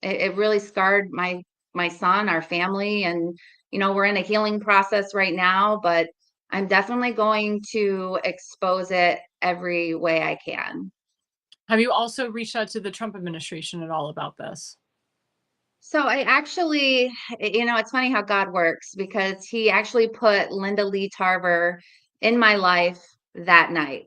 It really scarred my son, our family, and we're in a healing process right now, but I'm definitely going to expose it every way I can. Have you also reached out to the Trump administration at all about this? So I actually, it's funny how God works, because he actually put Linda Lee Tarver in my life that night.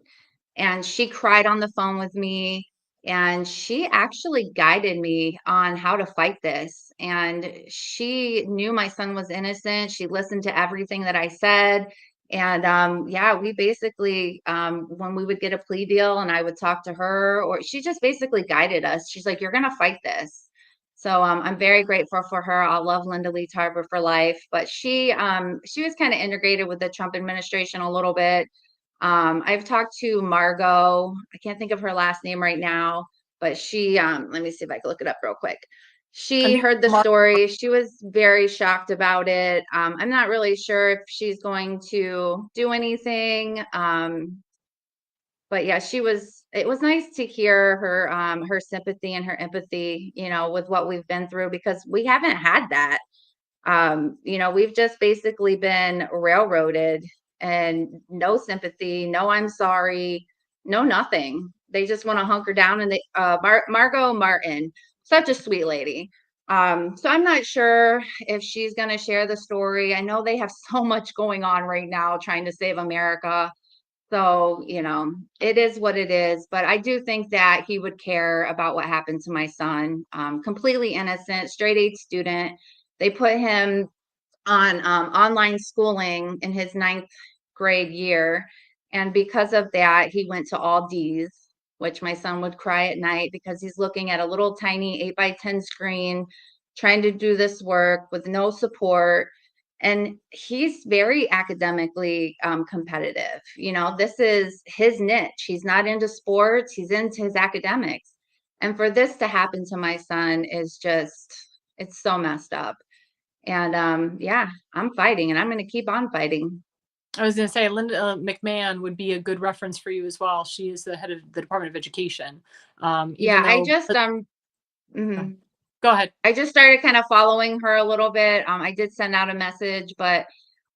And she cried on the phone with me, and she actually guided me on how to fight this. And she knew my son was innocent. She listened to everything that I said. And yeah, we basically, when we would get a plea deal and I would talk to her, or she just basically guided us. She's like, you're going to fight this. So I'm very grateful for her. I love Linda Lee Tarver for life. But she was kind of integrated with the Trump administration a little bit. I've talked to Margot. I can't think of her last name right now, but she, let me see if I can look it up real quick. I She think heard the Mark, story. She was very shocked about it. I'm not really sure if she's going to do anything. But yeah, it was nice to hear her sympathy and her empathy, with what we've been through, because we haven't had that. We've just basically been railroaded, and no sympathy, no I'm sorry, no nothing. They just want to hunker down, and Margot Martin, such a sweet lady. So I'm not sure if she's going to share the story. I know they have so much going on right now trying to save America. So, it is what it is. But I do think that he would care about what happened to my son. Completely innocent, straight A student. They put him on online schooling in his ninth grade year. And because of that, he went to all D's, which my son would cry at night because he's looking at a little tiny 8x10 screen, trying to do this work with no support. And he's very academically competitive. This is his niche. He's not into sports, he's into his academics. And for this to happen to my son is just, it's so messed up. And yeah, I'm fighting, and I'm going to keep on fighting. I was going to say Linda McMahon would be a good reference for you as well. She is the head of the Department of Education. Even Yeah, though, mhm. go ahead. I just started kind of following her a little bit. I did send out a message, but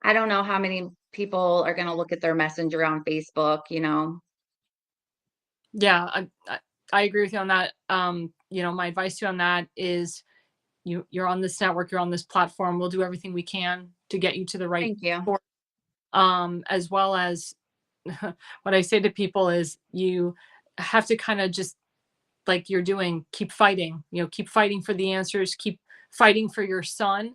I don't know how many people are going to look at their messenger on Facebook. Yeah, I agree with you on that. My advice to you on that is you're on this network, you're on this platform. We'll do everything we can to get you to the right Thank you. course. As well as what I say to people is you have to kind of just like you're doing, keep fighting, keep fighting for the answers, keep fighting for your son.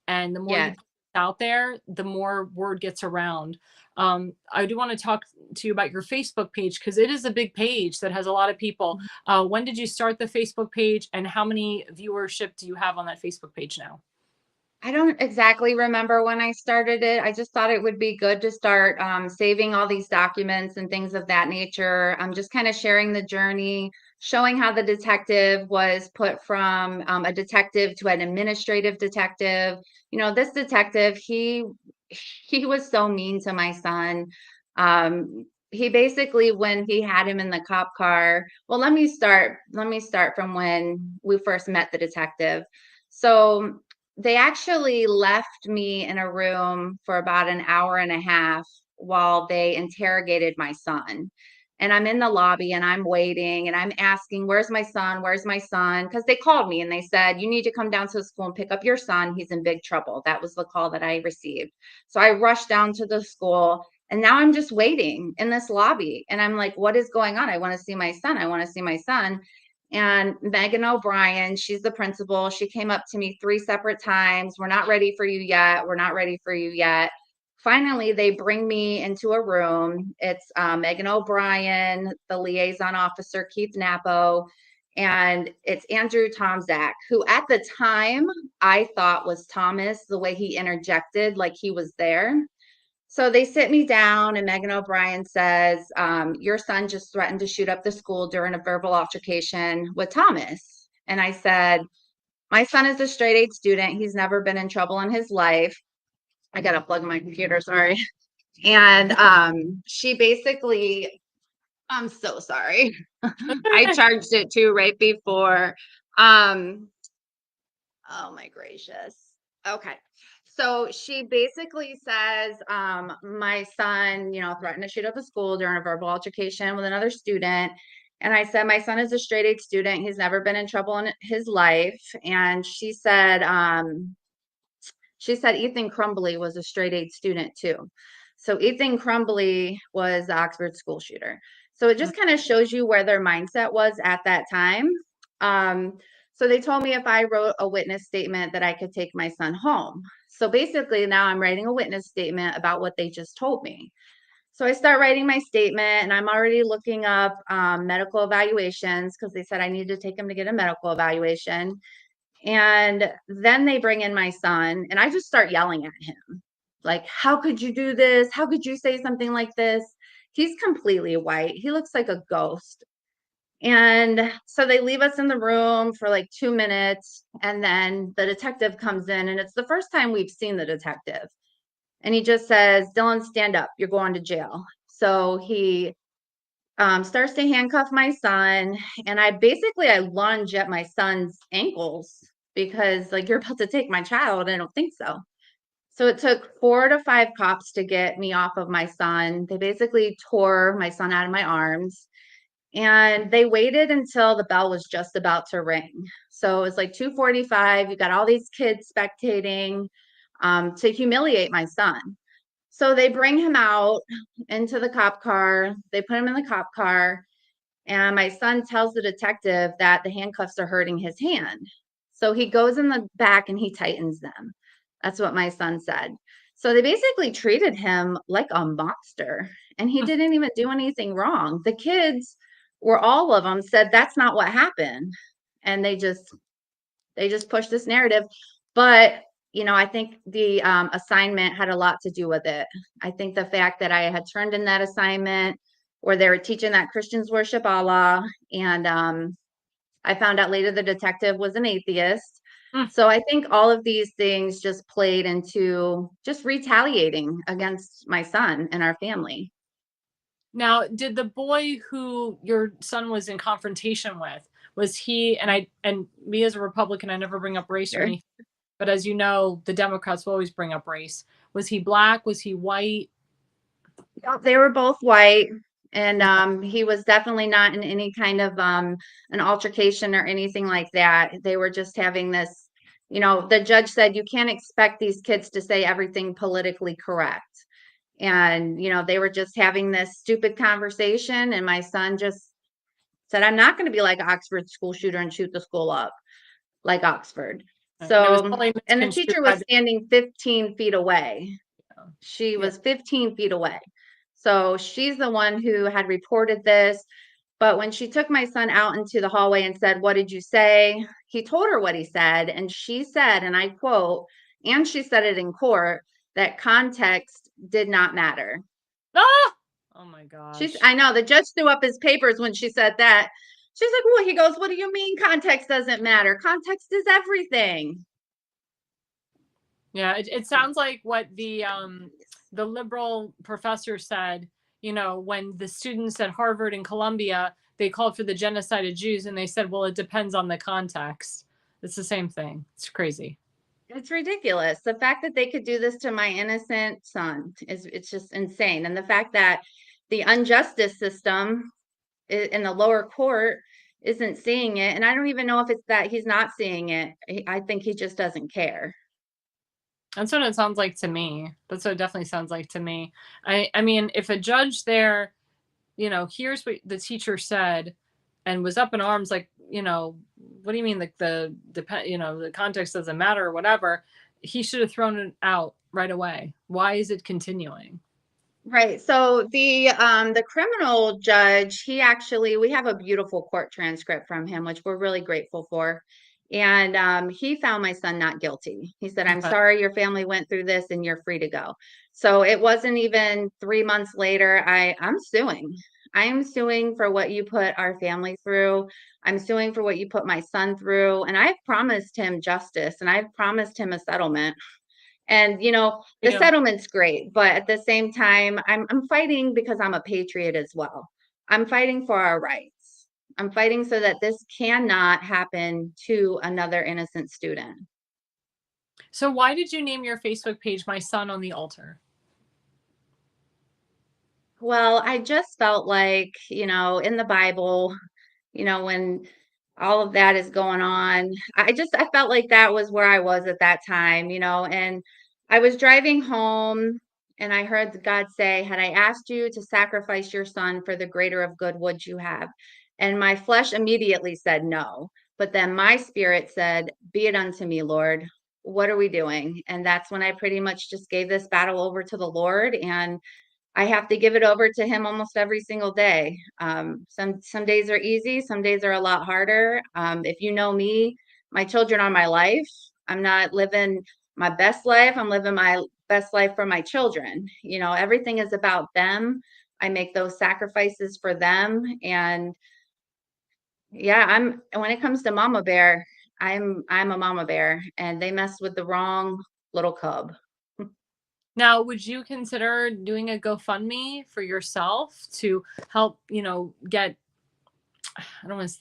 And the more you Yes. put it out there, the more word gets around. I do want to talk to you about your Facebook page because it is a big page that has a lot of people. When did you start the Facebook page and how many viewership do you have on that Facebook page now? I don't exactly remember when I started it. I just thought it would be good to start saving all these documents and things of that nature. I'm just kind of sharing the journey, showing how the detective was put from a detective to an administrative detective. This detective, he was so mean to my son. He basically, when he had him in the cop car, well, let me start from when we first met the detective. So they actually left me in a room for about an hour and a half while they interrogated my son. And I'm in the lobby and I'm waiting and I'm asking, where's my son? Where's my son? Because they called me and they said, you need to come down to the school and pick up your son. He's in big trouble. That was the call that I received. So I rushed down to the school, and now I'm just waiting in this lobby. And I'm like, what is going on? I want to see my son. I want to see my son. And Megan O'Brien, she's the principal. She came up to me 3 separate times. We're not ready for you yet. We're not ready for you yet. Finally, they bring me into a room. It's Megan O'Brien, the liaison officer, Keith Napo, and it's Andrew Tomzak, who at the time I thought was Thomas, the way he interjected like he was there. So they sit me down, and Megan O'Brien says, your son just threatened to shoot up the school during a verbal altercation with Thomas. And I said, my son is a straight A student. He's never been in trouble in his life. I got to plug in my computer, sorry. And she basically, I'm so sorry. I charged it too right before. Oh my gracious. Okay. So she basically says, my son, threatened to shoot up a school during a verbal altercation with another student. And I said, my son is a straight A student. He's never been in trouble in his life. And she said Ethan Crumbly was a straight A student too. So Ethan Crumbly was the Oxford school shooter. So it just kind of shows you where their mindset was at that time. So they told me if I wrote a witness statement that I could take my son home. So basically now I'm writing a witness statement about what they just told me. So I start writing my statement, and I'm already looking up medical evaluations because they said I needed to take him to get a medical evaluation. And then they bring in my son, and I just start yelling at him. Like, how could you do this? How could you say something like this? He's completely white. He looks like a ghost. And so they leave us in the room for like 2 minutes. And then the detective comes in, and it's the first time we've seen the detective. And he just says, Dylan, stand up. You're going to jail. So he starts to handcuff my son. And I lunge at my son's ankles because, like, you're about to take my child. I don't think so. So it took 4 to 5 cops to get me off of my son. They basically tore my son out of my arms. And they waited until the bell was just about to ring. So it was like 2:45. You got all these kids spectating to humiliate my son. So they bring him out into the cop car. They put him in the cop car. And my son tells the detective that the handcuffs are hurting his hand. So he goes in the back and he tightens them. That's what my son said. So they basically treated him like a monster, and he didn't even do anything wrong. The kids were, all of them said that's not what happened. And they just pushed this narrative. But I think the assignment had a lot to do with it. I think the fact that I had turned in that assignment where they were teaching that Christians worship Allah, and I found out later the detective was an atheist. Mm. So I think all of these things just played into just retaliating against my son and our family. Now, did the boy who your son was in confrontation with, was he, and me as a Republican, I never bring up race or Sure. anything, but as you know, the Democrats will always bring up race. Was he black? Was he white? They were both white, and he was definitely not in any kind of an altercation or anything like that. They were just having this, the judge said you can't expect these kids to say everything politically correct. And, they were just having this stupid conversation, and my son just said, I'm not going to be like Oxford school shooter and shoot the school up like Oxford. And it was So, probably and the misconstrued teacher by was standing 15 feet away. She yeah. was 15 feet away. So she's the one who had reported this. But when she took my son out into the hallway and said, what did you say? He told her what he said. And she said, and I quote, and she said it in court, that context did not matter. Ah! Oh my gosh. I know the judge threw up his papers when she said that. She's like, well, he goes, what do you mean context doesn't matter? Context is everything. Yeah, it sounds like what the liberal professor said, when the students at Harvard and Columbia, they called for the genocide of Jews, and they said, well, it depends on the context. It's the same thing. It's crazy. It's ridiculous. The fact that they could do this to my innocent son it's just insane. And the fact that the injustice system in the lower court isn't seeing it. And I don't even know if it's that he's not seeing it. I think he just doesn't care. That's what it sounds like to me. That's what it definitely sounds like to me. I mean, if a judge there, here's what the teacher said and was up in arms, like, what do you mean? Like the context doesn't matter or whatever. He should have thrown it out right away. Why is it continuing? Right. So the criminal judge, we have a beautiful court transcript from him, which we're really grateful for. And he found my son not guilty. He said, I'm Okay. sorry your family went through this and you're free to go. So it wasn't even 3 months later. I'm suing. I am suing for what you put our family through. I'm suing for what you put my son through. And I've promised him justice, and I've promised him a settlement. And the Yeah. settlement's great, but at the same time, I'm fighting because I'm a patriot as well. I'm fighting for our rights. I'm fighting so that this cannot happen to another innocent student. So why did you name your Facebook page My Son on the Altar? Well, I just felt like, in the Bible, when all of that is going on, I felt like that was where I was at that time, and I was driving home and I heard God say, had I asked you to sacrifice your son for the greater of good, would you have? And my flesh immediately said no. But then my spirit said, be it unto me, Lord. What are we doing? And that's when I pretty much just gave this battle over to the Lord, and I have to give it over to him almost every single day. Some days are easy, some days are a lot harder. If you know me, my children are my life. I'm not living my best life. I'm living my best life for my children. Everything is about them. I make those sacrifices for them. And yeah, when it comes to mama bear, I'm a mama bear, and they mess with the wrong little cub. Now, would you consider doing a GoFundMe for yourself to help, get, I don't want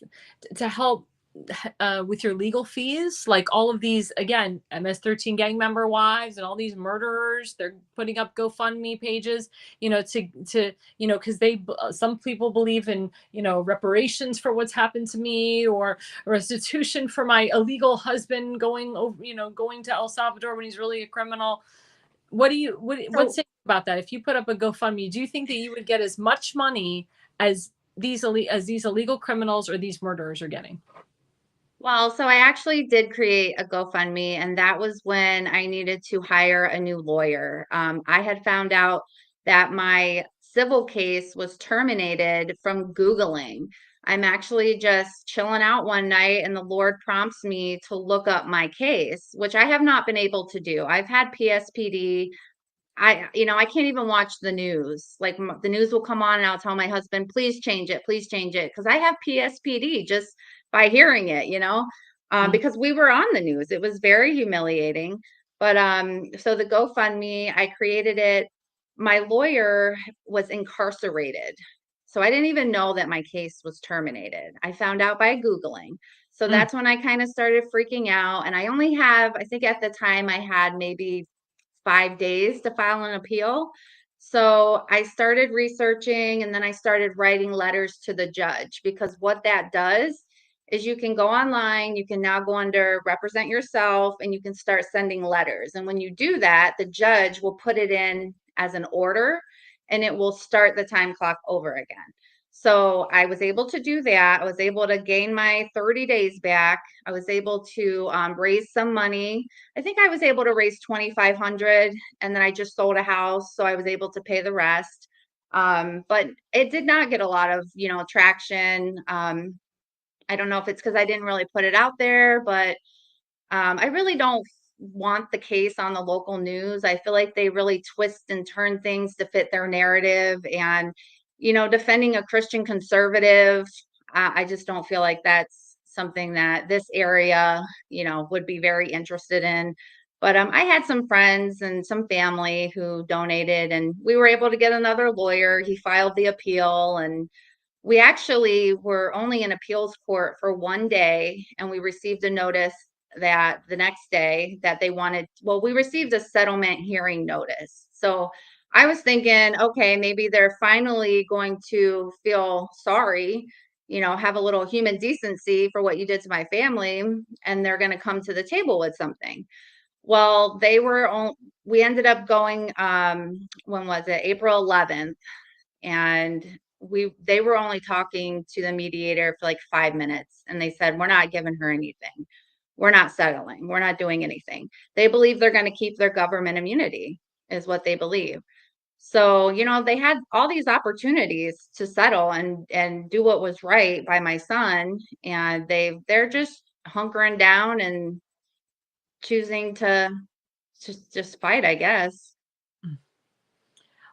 to help with your legal fees? Like all of these, again, MS-13 gang member wives and all these murderers, they're putting up GoFundMe pages, because some people believe in, reparations for what's happened to me, or restitution for my illegal husband going over, going to El Salvador when he's really a criminal. What's So it about that? If you put up a GoFundMe, do you think that you would get as much money as these illegal criminals or these murderers are getting? Well, so I actually did create a GoFundMe, and that was when I needed to hire a new lawyer. I had found out that my civil case was terminated from Googling. I'm actually just chilling out one night, and the Lord prompts me to look up my case, which I have not been able to do. I've had PSPD. I can't even watch the news. Like the news will come on and I'll tell my husband, please change it. Cause I have PSPD just by hearing it, Mhm. because we were on the news. It was very humiliating. But so the GoFundMe, I created it. My lawyer was incarcerated. So I didn't even know that my case was terminated. I found out by Googling. So Mm. that's when I kind of started freaking out. And I only have, I think at the time I had maybe 5 days to file an appeal. So I started researching, and then I started writing letters to the judge, because what that does is you can go online, you can now go under represent yourself, and you can start sending letters. And when you do that, the judge will put it in as an order, and it will start the time clock over again. So I was able to do that. I was able to gain my 30 days back. I was able to raise some money. I think I was able to raise 2,500, and then I just sold a house, so I was able to pay the rest. But it did not get a lot of, traction. I don't know if it's because I didn't really put it out there, but I really don't want the case on the local news. I feel like they really twist and turn things to fit their narrative. And, defending a Christian conservative, I just don't feel like that's something that this area, would be very interested in. But I had some friends and some family who donated, and we were able to get another lawyer. He filed the appeal, and we actually were only in appeals court for one day, and we received a notice that the next day that we received a settlement hearing notice. So I was thinking, okay, maybe they're finally going to feel sorry, have a little human decency for what you did to my family, and they're going to come to the table with something. Well, we ended up going, when was it? April 11th, and they were only talking to the mediator for like 5 minutes, and they said, we're not giving her anything, we're not settling, we're not doing anything. They believe they're going to keep their government immunity, is what they believe. So they had all these opportunities to settle and do what was right by my son, and they're just hunkering down and choosing to just fight, I guess.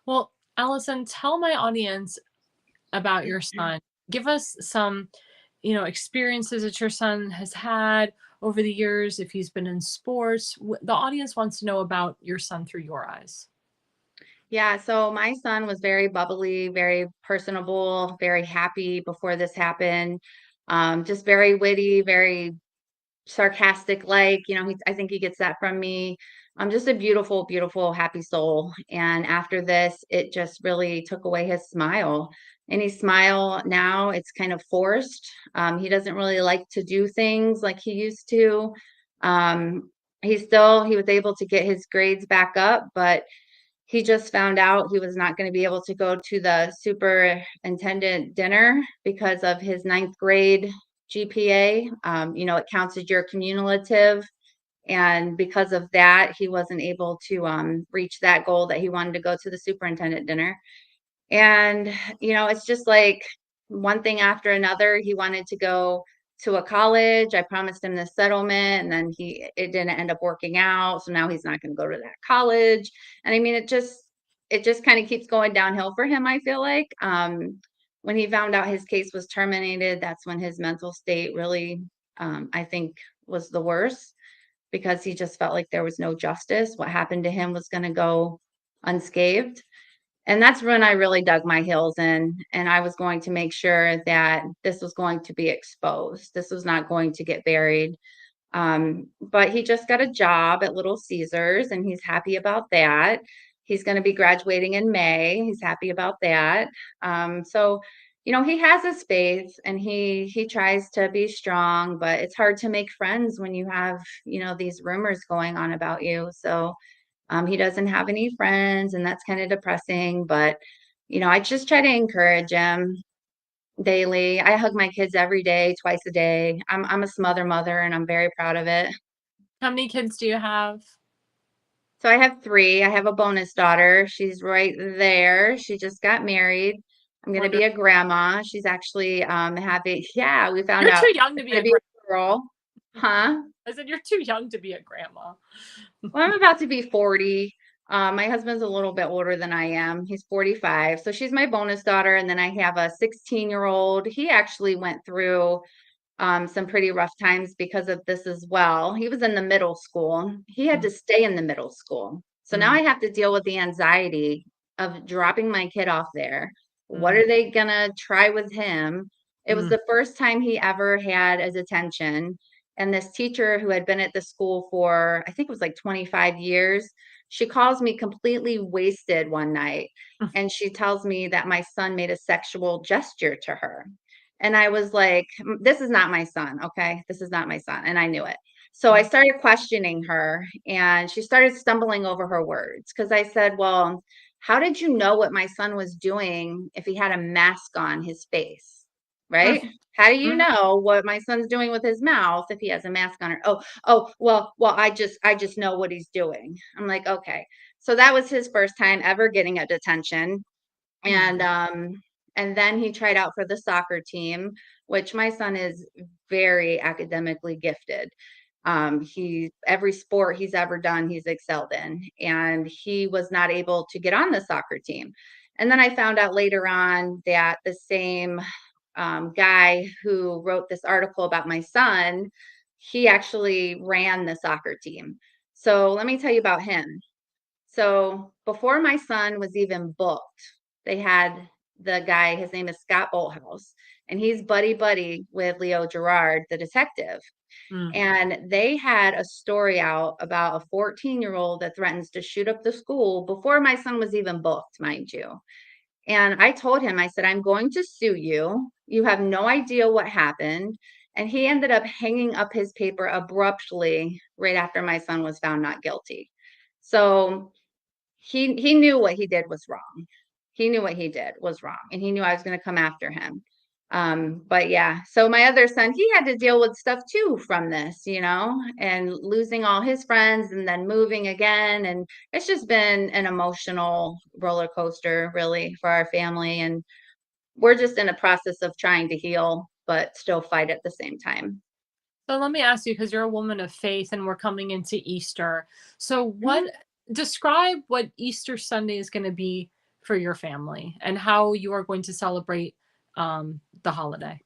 Well, Allison, tell my audience about your son. Give us some, experiences that your son has had over the years, if he's been in sports. The audience wants to know about your son through your eyes. Yeah, so my son was very bubbly, very personable, very happy before this happened. Just very witty, very sarcastic, like, I think he gets that from me. Just a beautiful, beautiful, happy soul. And after this, it just really took away his smile. Any smile now, it's kind of forced. He doesn't really like to do things like he used to. Um, he was able to get his grades back up, but he just found out he was not going to be able to go to the superintendent dinner because of his ninth grade GPA. It counts as your cumulative. And because of that, he wasn't able to reach that goal that he wanted to go to the superintendent dinner. And, it's just like one thing after another. He wanted to go to a college. I promised him this settlement, and then it didn't end up working out. So now he's not going to go to that college. And I mean, it just kind of keeps going downhill for him, I feel like. When he found out his case was terminated, that's when his mental state really, I think, was the worst, because he just felt like there was no justice. What happened to him was going to go unscathed. And that's when I really dug my heels in, and I was going to make sure that this was going to be exposed. This was not going to get buried. But he just got a job at Little Caesars, and he's happy about that. He's going to be graduating in May. He's happy about that. So, he has his faith, and he tries to be strong, but it's hard to make friends when you have, these rumors going on about you. So, he doesn't have any friends, and that's kind of depressing. But, I just try to encourage him daily. I hug my kids every day, twice a day. I'm a smother mother, and I'm very proud of it. How many kids do you have? So I have three. I have a bonus daughter. She's right there. She just got married. I'm gonna be Wonderful. a grandma. She's actually having, yeah, we found You're out too young to it's be gonna a be grandma. a girl. Huh? I said you're too young to be a grandma. Well, I'm about to be 40. My husband's a little bit older than I am. He's 45. So she's my bonus daughter. And then I have a 16-year-old. He actually went through some pretty rough times because of this as well. He was in the middle school. He had to stay in the middle school. So now Mm, I have to deal with the anxiety of dropping my kid off there. What mm, are they gonna try with him? It was mm, the first time he ever had his attention. And this teacher who had been at the school for, I think it was like 25 years, she calls me completely wasted one night. And she tells me that my son made a sexual gesture to her. And I was like, this is not my son. Okay. This is not my son. And I knew it. So I mm, started questioning her, and she started stumbling over her words, because I said, well, how did you know what my son was doing if he had a mask on his face? mm, Right? How do you mm. know what my son's doing with his mouth if he has a mask on? Well, I just know what he's doing. I'm like, okay. So that was his first time ever getting a detention. Oh my God. And then he tried out for the soccer team, which my son is very academically gifted. He every sport he's ever done, he's excelled in, and he was not able to get on the soccer team. And then I found out later on that the same guy who wrote this article about my son, he actually ran the soccer team. So let me tell you about him. So before my son was even booked, they had the guy, his name is Scott Bolthouse, and he's buddy buddy with Leo Gerard, the detective. Mm. And they had a story out about a 14-year-old that threatens to shoot up the school before my son was even booked, mind you. And I told him, I said, I'm going to sue you. You have no idea what happened. And he ended up hanging up his paper abruptly right after my son was found not guilty. So he knew what he did was wrong. He knew what he did was wrong, and he knew I was going to come after him. But yeah, so my other son, he had to deal with stuff too from this, and losing all his friends and then moving again. And it's just been an emotional roller coaster, really, for our family. And we're just in a process of trying to heal, but still fight at the same time. So let me ask you, because you're a woman of faith and we're coming into Easter. So describe what Easter Sunday is going to be for your family and how you are going to celebrate the holiday.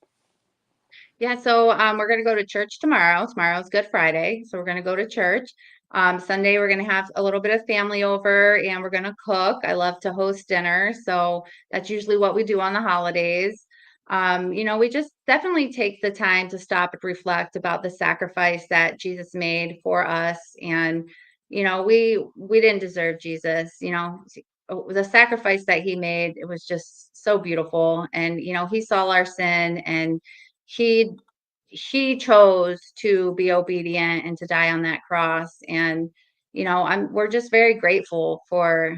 Yeah, so we're going to go to church tomorrow. Tomorrow's Good Friday, so we're going to go to church. Sunday, we're going to have a little bit of family over, and we're going to cook. I love to host dinner, so that's usually what we do on the holidays. We just definitely take the time to stop and reflect about the sacrifice that Jesus made for us. And we didn't deserve Jesus. The sacrifice that he made, it was just so beautiful. And he saw our sin, and he he chose to be obedient and to die on that cross. And we're just very grateful for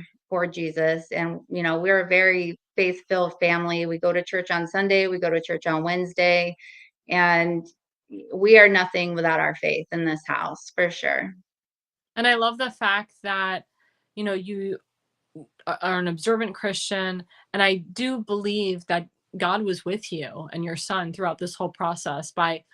Jesus. And we're a very faith-filled family. We go to church on Sunday, we go to church on Wednesday, and we are nothing without our faith in this house, for sure. And I love the fact that, you are an observant Christian. And I do believe that God was with you and your son throughout this whole process by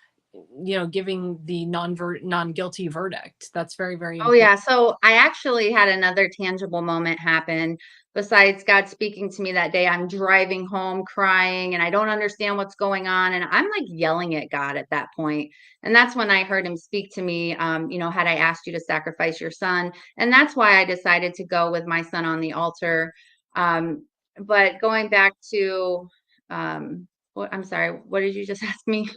giving the non-guilty verdict. That's very, very Oh, important. yeah. So I actually had another tangible moment happen besides God speaking to me that day. I'm driving home crying and I don't understand what's going on. And I'm like yelling at God at that point. And that's when I heard him speak to me, had I asked you to sacrifice your son? And that's why I decided to go with my son on the altar. But going back to, I'm sorry, what did you just ask me?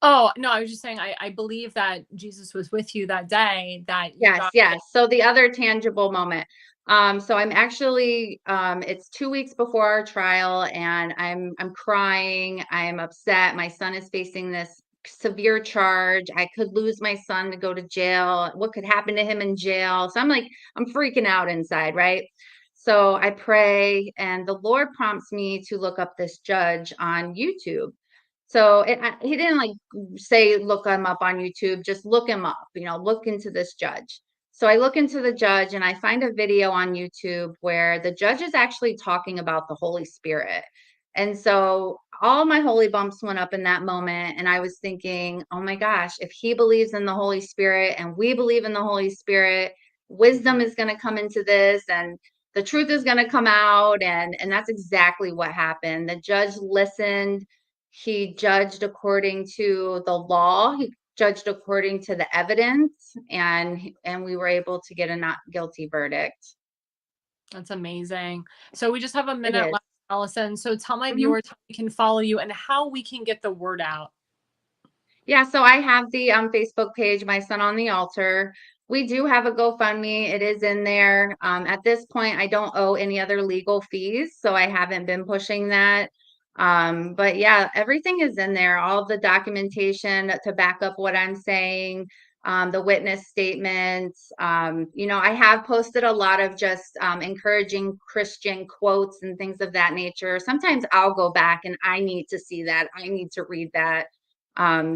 Oh, no, I was just saying, I believe that Jesus was with you that day, that you Yes, got. yes. So the other tangible moment. So I'm actually it's 2 weeks before our trial and I'm crying, I'm upset. My son is facing this severe charge. I could lose my son to go to jail. What could happen to him in jail? So I'm freaking out inside, right? So I pray and the Lord prompts me to look up this judge on YouTube. So he didn't like say, look him up on YouTube, just look him up, look into this judge. So I look into the judge and I find a video on YouTube where the judge is actually talking about the Holy Spirit. And so all my holy bumps went up in that moment. And I was thinking, oh my gosh, if he believes in the Holy Spirit and we believe in the Holy Spirit, wisdom is going to come into this and the truth is going to come out. And that's exactly what happened. The judge listened. He judged according to the law. He judged according to the evidence, and we were able to get a not guilty verdict. That's amazing. So we just have a It minute is. left, Allison. So tell my Mhm. viewers how we can follow you and how we can get the word out. Yeah, so I have the Facebook page, My Son on the Altar. We do have a GoFundMe. It is in there. At this point, I don't owe any other legal fees, so I haven't been pushing that. But yeah, everything is in there. All the documentation to back up what I'm saying, the witness statements. I have posted a lot of just encouraging Christian quotes and things of that nature. Sometimes I'll go back and I need to see that. I need to read that.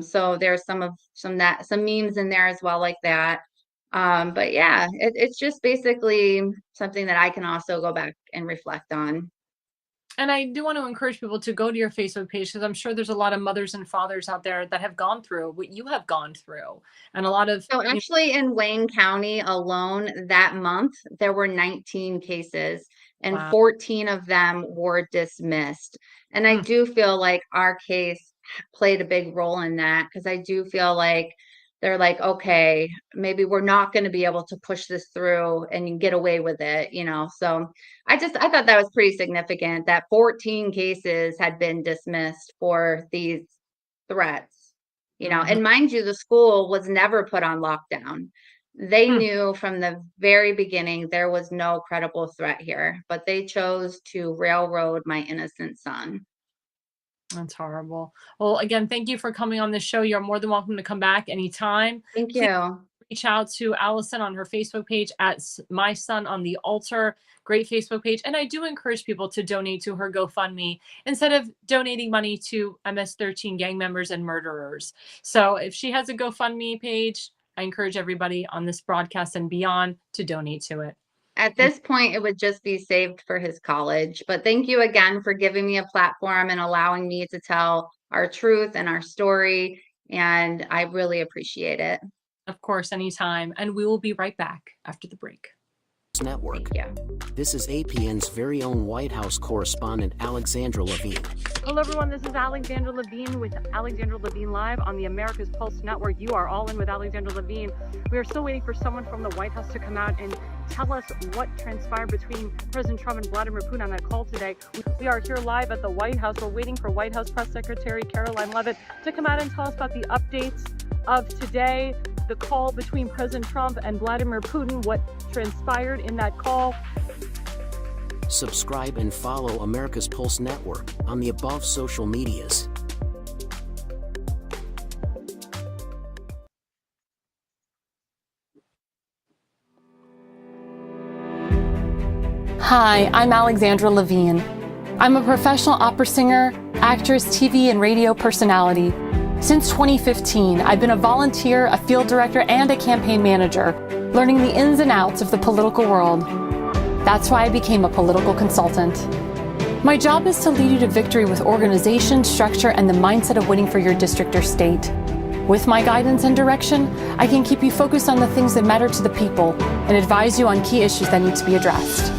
So there's some memes in there as well like that. But yeah, it's just basically something that I can also go back and reflect on. And I do want to encourage people to go to your Facebook page because I'm sure there's a lot of mothers and fathers out there that have gone through what you have gone through. And a lot of, So actually in Wayne County alone that month, there were 19 cases and wow. 14 of them were dismissed. And I do feel like our case played a big role in that because I do feel like they're like, okay, maybe we're not going to be able to push this through and get away with it, So I thought that was pretty significant that 14 cases had been dismissed for these threats. And mind you, the school was never put on lockdown. They knew from the very beginning there was no credible threat here, but they chose to railroad my innocent son. That's horrible. Well, again, thank you for coming on this show. You're more than welcome to come back anytime. Thank Please you. reach out to Allison on her Facebook page at My Son on the Altar. Great Facebook page. And I do encourage people to donate to her GoFundMe instead of donating money to MS-13 gang members and murderers. So if she has a GoFundMe page, I encourage everybody on this broadcast and beyond to donate to it. At this point, it would just be saved for his college. But thank you again for giving me a platform and allowing me to tell our truth and our story. And I really appreciate it. Of course, anytime. And we will be right back after the break. Network. Yeah. This is APN's very own White House correspondent, Alexandra Levine. Hello, everyone. This is Alexandra Levine with Alexandra Levine Live on the America's Pulse Network. You are all in with Alexandra Levine. We are still waiting for someone from the White House to come out and tell us what transpired between President Trump and Vladimir Putin on that call today. We are here live at the White House. We're waiting for White House Press Secretary Caroline Leavitt to come out and tell us about the updates of today, the call between President Trump and Vladimir Putin, what transpired in that call. Subscribe and follow America's Pulse Network on the above social medias. Hi, I'm Alexandra Levine. I'm a professional opera singer, actress, TV, and radio personality. Since 2015, I've been a volunteer, a field director, and a campaign manager, learning the ins and outs of the political world. That's why I became a political consultant. My job is to lead you to victory with organization, structure, and the mindset of winning for your district or state. With my guidance and direction, I can keep you focused on the things that matter to the people and advise you on key issues that need to be addressed.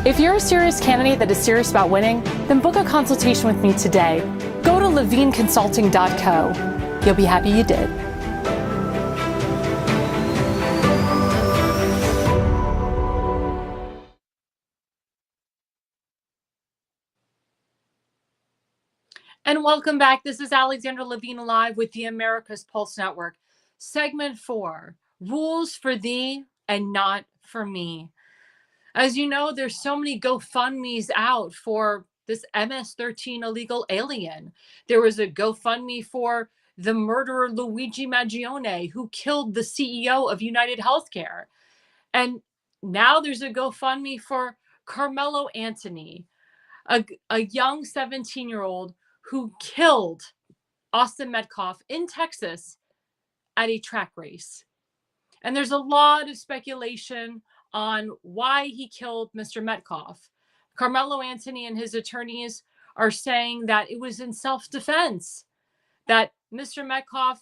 If you're a serious candidate that is serious about winning, then book a consultation with me today. Go to levineconsulting.co. You'll be happy you did. And welcome back. This is Alexandra Levine live with the America's Pulse Network. Segment 4, Rules for Thee and Not for Me. As you know, there's so many GoFundMes out for this MS-13 illegal alien. There was a GoFundMe for the murderer Luigi Maggione, who killed the CEO of United Healthcare. And now there's a GoFundMe for Carmelo Anthony, a young 17-year-old who killed Austin Metcalf in Texas at a track race. And there's a lot of speculation on why he killed Mr. Metcalf. Carmelo Anthony and his attorneys are saying that it was in self-defense, that Mr. Metcalf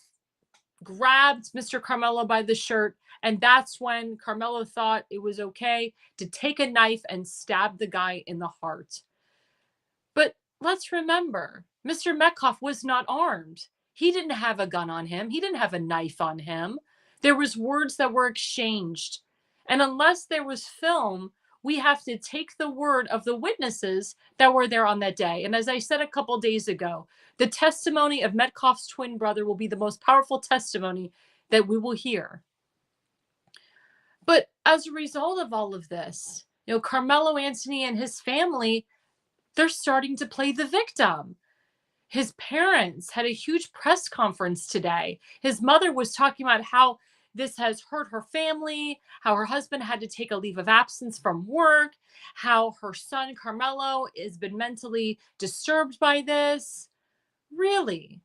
grabbed Mr. Carmelo by the shirt, and that's when Carmelo thought it was okay to take a knife and stab the guy in the heart. But let's remember, Mr. Metcalf was not armed. He didn't have a gun on him. He didn't have a knife on him. There was words that were exchanged. And unless there was film, we have to take the word of the witnesses that were there on that day. And as I said a couple days ago, the testimony of Metcalf's twin brother will be the most powerful testimony that we will hear. But as a result of all of this, Carmelo Anthony and his family, they're starting to play the victim. His parents had a huge press conference today. His mother was talking about how this has hurt her family, how her husband had to take a leave of absence from work, how her son Carmelo has been mentally disturbed by this. Really?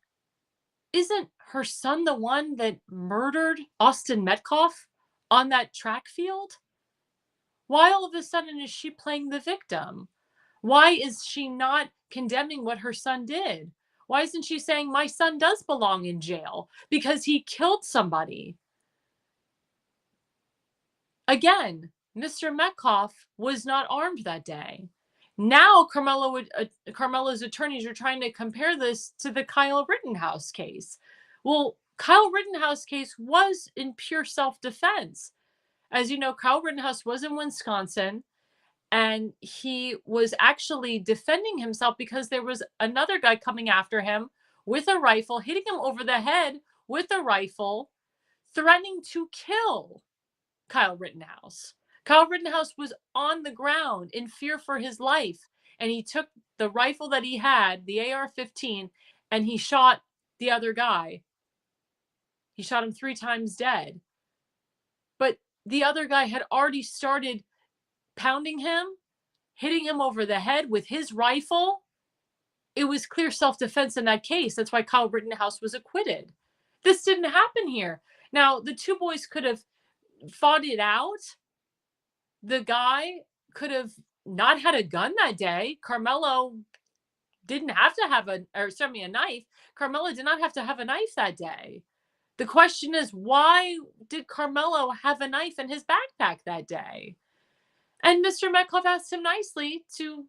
Isn't her son the one that murdered Austin Metcalf on that track field? Why all of a sudden is she playing the victim? Why is she not condemning what her son did? Why isn't she saying my son does belong in jail because he killed somebody? Again, Mr. Metcalf was not armed that day. Now Carmelo's attorneys are trying to compare this to the Kyle Rittenhouse case. Well, Kyle Rittenhouse case was in pure self-defense. As you know, Kyle Rittenhouse was in Wisconsin, and he was actually defending himself because there was another guy coming after him with a rifle, hitting him over the head with a rifle, threatening to kill Kyle Rittenhouse. Kyle Rittenhouse was on the ground in fear for his life, and he took the rifle that he had, the AR-15, and he shot the other guy. He shot him 3 times dead. But the other guy had already started pounding him, hitting him over the head with his rifle. It was clear self-defense in that case. That's why Kyle Rittenhouse was acquitted. This didn't happen here. Now, the two boys could have fought it out. The guy could have not had a gun that day. Carmelo didn't have to have a knife. Carmelo did not have to have a knife that day. The question is, why did Carmelo have a knife in his backpack that day? And Mr. Metcalf asked him nicely to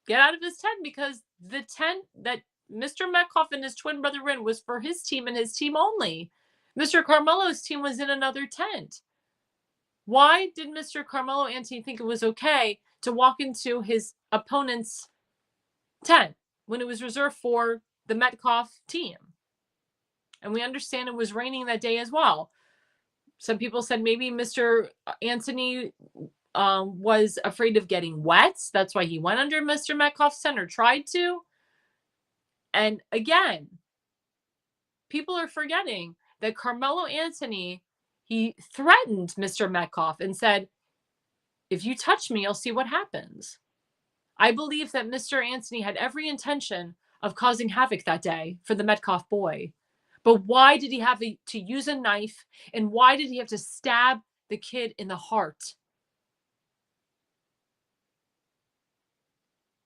get out of his tent, because the tent that Mr. Metcalf and his twin brother were in was for his team and his team only. Mr. Carmelo's team was in another tent. Why did Mr. Carmelo Anthony think it was okay to walk into his opponent's tent when it was reserved for the Metcalf team? And we understand it was raining that day as well. Some people said maybe Mr. Anthony was afraid of getting wet. That's why he went under Mr. Metcalf's tent, or tried to. And again, people are forgetting that Carmelo Anthony, he threatened Mr. Metcalf and said, if you touch me, you'll see what happens. I believe that Mr. Anthony had every intention of causing havoc that day for the Metcalf boy. But why did he have to use a knife? And why did he have to stab the kid in the heart?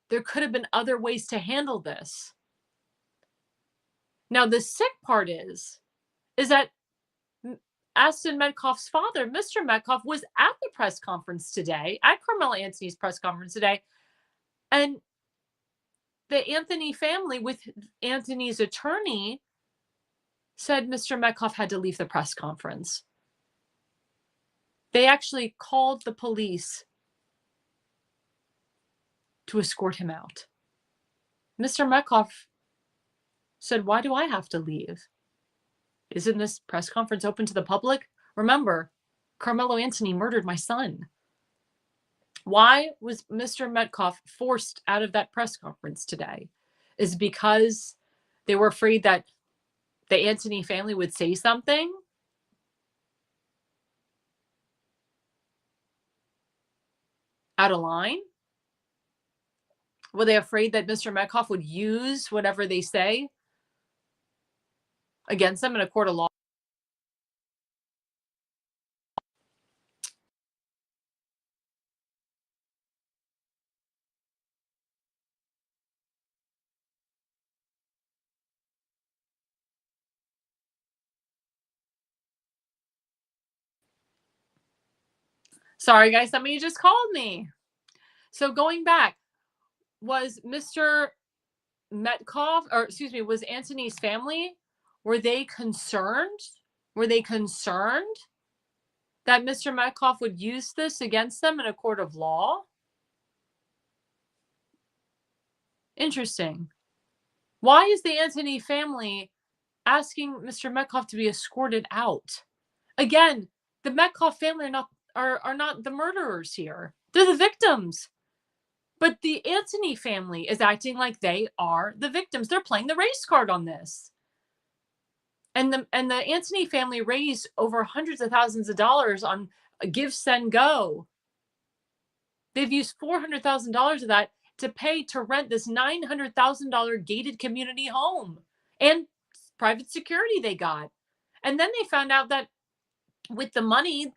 There could have been other ways to handle this. Now, the sick part is is that Austin Metcalf's father, Mr. Metcalf, was at the press conference today, at Carmelo Anthony's press conference today, and the Anthony family, with Anthony's attorney, said Mr. Metcalf had to leave the press conference. They actually called the police to escort him out. Mr. Metcalf said, "Why do I have to leave? Isn't this press conference open to the public? Remember, Carmelo Anthony murdered my son." Why was Mr. Metcalf forced out of that press conference today? Is it because they were afraid that the Anthony family would say something? Out of line? Were they afraid that Mr. Metcalf would use whatever they say against them in a court of law? Sorry, guys, somebody just called me. So going back, was Mr. Metcalf, or excuse me, was Anthony's family, were they concerned? Were they concerned that Mr. Metcalf would use this against them in a court of law? Interesting. Why is the Anthony family asking Mr. Metcalf to be escorted out? Again, the Metcalf family are not the murderers here. They're the victims. But the Anthony family is acting like they are the victims. They're playing the race card on this. And the Anthony family raised over hundreds of thousands of dollars on Give, Send, Go. They've used $400,000 of that to pay to rent this $900,000 gated community home and private security they got. And then they found out that with the money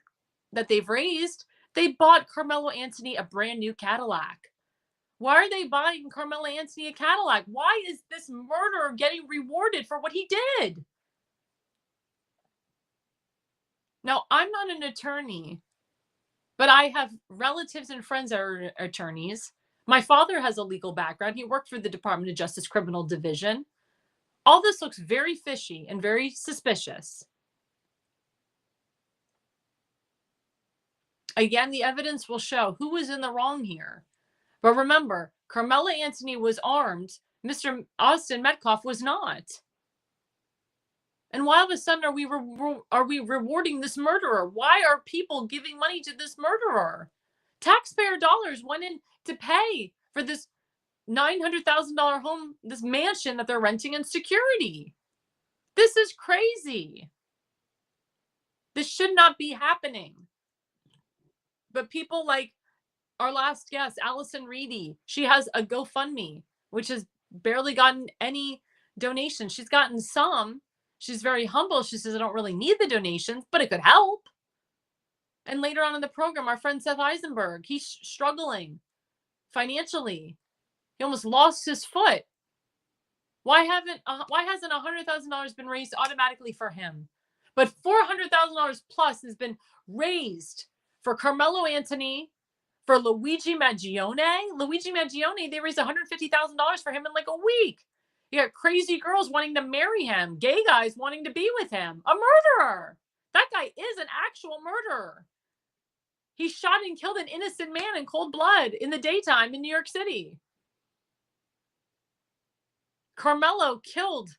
that they've raised, they bought Carmelo Anthony a brand new Cadillac. Why are they buying Carmelo Anthony a Cadillac? Why is this murderer getting rewarded for what he did? Now, I'm not an attorney, but I have relatives and friends that are attorneys. My father has a legal background. He worked for the Department of Justice Criminal Division. All this looks very fishy and very suspicious. Again, the evidence will show who was in the wrong here. But remember, Carmelo Anthony was armed. Mr. Austin Metcalf was not. And why all of a sudden are we rewarding this murderer? Why are people giving money to this murderer? Taxpayer dollars went in to pay for this $900,000 home, this mansion that they're renting in security. This is crazy. This should not be happening. But people like our last guest, Alison Reedy, she has a GoFundMe, which has barely gotten any donations. She's gotten some. She's very humble. She says, I don't really need the donations, but it could help. And later on in the program, our friend Seth Eisenberg, he's struggling financially. He almost lost his foot. Why hasn't $100,000 been raised automatically for him? But $400,000 plus has been raised for Carmelo Anthony, for Luigi Maggione. Luigi Maggione, they raised $150,000 for him in like a week. You got crazy girls wanting to marry him, gay guys wanting to be with him, a murderer. That guy is an actual murderer. He shot and killed an innocent man in cold blood in the daytime in New York City. Carmelo killed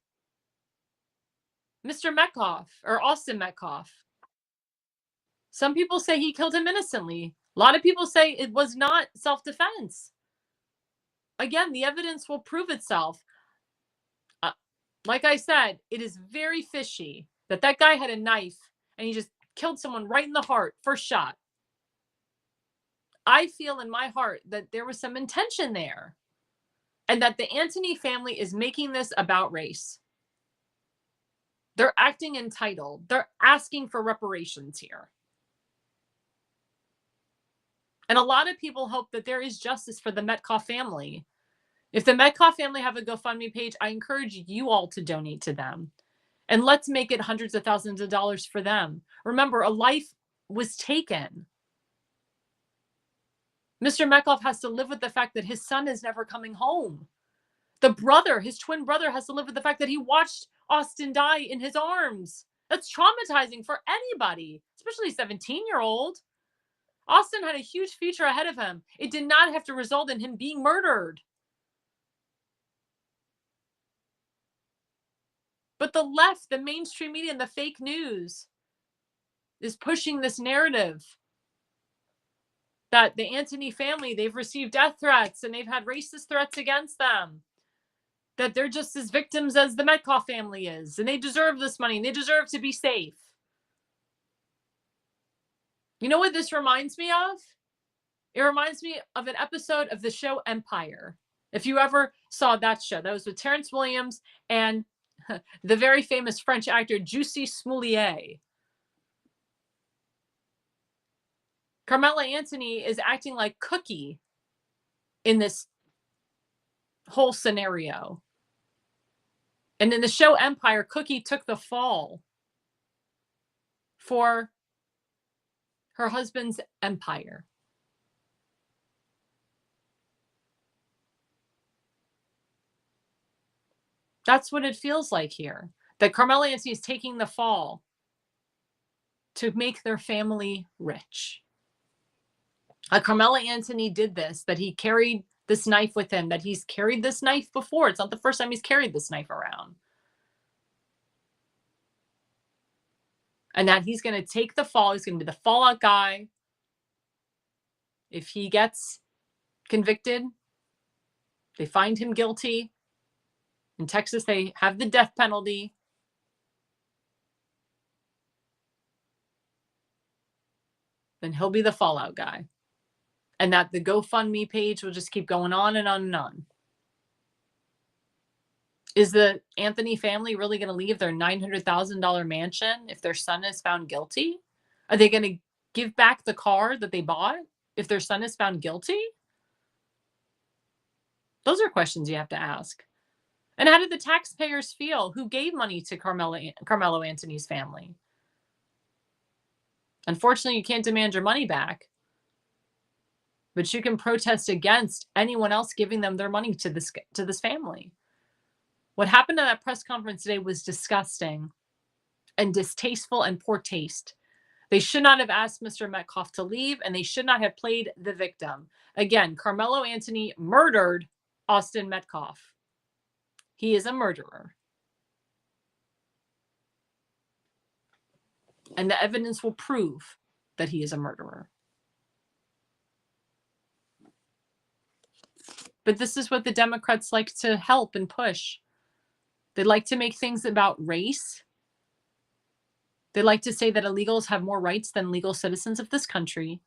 Mr. Metcalf, or Austin Metcalf. Some people say he killed him innocently. A lot of people say it was not self-defense. Again, the evidence will prove itself. Like I said, it is very fishy that guy had a knife and he just killed someone right in the heart, first shot. I feel in my heart that there was some intention there and that the Anthony family is making this about race. They're acting entitled. They're asking for reparations here. And a lot of people hope that there is justice for the Metcalf family. If the Metcalf family have a GoFundMe page, I encourage you all to donate to them. And let's make it hundreds of thousands of dollars for them. Remember, a life was taken. Mr. Metcalf has to live with the fact that his son is never coming home. The brother, his twin brother, has to live with the fact that he watched Austin die in his arms. That's traumatizing for anybody, especially a 17-year-old. Austin had a huge future ahead of him. It did not have to result in him being murdered. But the left, the mainstream media, and the fake news is pushing this narrative that the Anthony family, they've received death threats and they've had racist threats against them, that they're just as victims as the Metcalf family is, and they deserve this money, and they deserve to be safe. You know what this reminds me of? It reminds me of an episode of the show Empire. If you ever saw that show, that was with Terrence Williams and the very famous French actor Jussi Smollett. Carmela Anthony is acting like Cookie in this whole scenario. And in the show Empire, Cookie took the fall for her husband's empire. That's what it feels like here. That Carmela Anthony is taking the fall to make their family rich. Carmela Anthony did this, that he carried this knife with him, that he's carried this knife before. It's not the first time he's carried this knife around. And that he's going to take the fall. He's going to be the fallout guy. If he gets convicted, they find him guilty. In Texas, they have the death penalty. Then he'll be the fallout guy. And that the GoFundMe page will just keep going on and on and on. Is the Anthony family really going to leave their $900,000 mansion if their son is found guilty? Are they going to give back the car that they bought if their son is found guilty? Those are questions you have to ask. And how did the taxpayers feel who gave money to Carmelo Anthony's family? Unfortunately, you can't demand your money back. But you can protest against anyone else giving them their money to this family. What happened at that press conference today was disgusting and distasteful and poor taste. They should not have asked Mr. Metcalf to leave, and they should not have played the victim. Again, Carmelo Anthony murdered Austin Metcalf. He is a murderer. And the evidence will prove that he is a murderer. But this is what the Democrats like to help and push. They like to make things about race. They like to say that illegals have more rights than legal citizens of this country.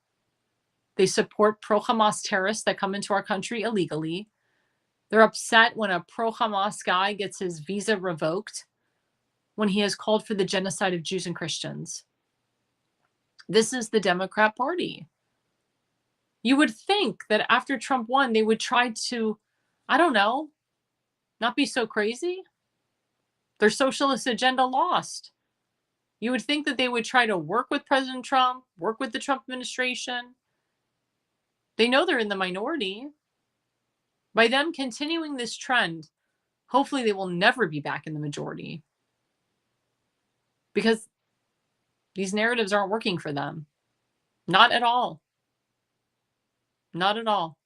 They support pro-Hamas terrorists that come into our country illegally. They're upset when a pro-Hamas guy gets his visa revoked when he has called for the genocide of Jews and Christians. This is the Democrat Party. You would think that after Trump won, they would try to, I don't know, not be so crazy. Their socialist agenda lost. You would think that they would try to work with President Trump, work with the Trump administration. They know they're in the minority. By them continuing this trend, hopefully they will never be back in the majority. Because these narratives aren't working for them. Not at all. Not at all.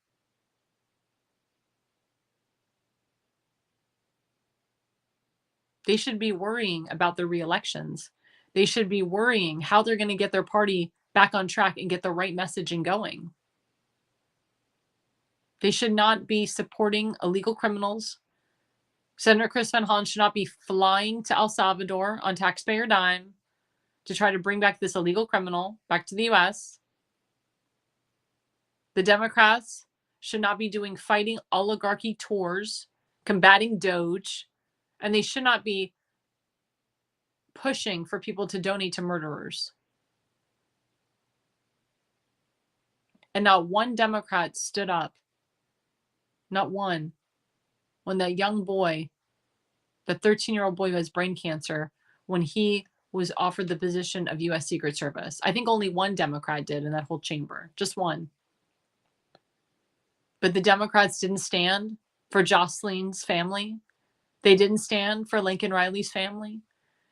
They should be worrying about the re-elections. They should be worrying how they're going to get their party back on track and get the right messaging going. They should not be supporting illegal criminals. Senator Chris Van Hollen should not be flying to El Salvador on taxpayer dime to try to bring back this illegal criminal back to the U.S. The Democrats should not be doing fighting oligarchy tours, combating Doge, and they should not be pushing for people to donate to murderers. And not one Democrat stood up. Not one. When that young boy, the 13-year-old boy who has brain cancer, when he was offered the position of U.S. Secret Service. I think only one Democrat did in that whole chamber, just one. But the Democrats didn't stand for Jocelyn's family. They didn't stand for Lincoln Riley's family.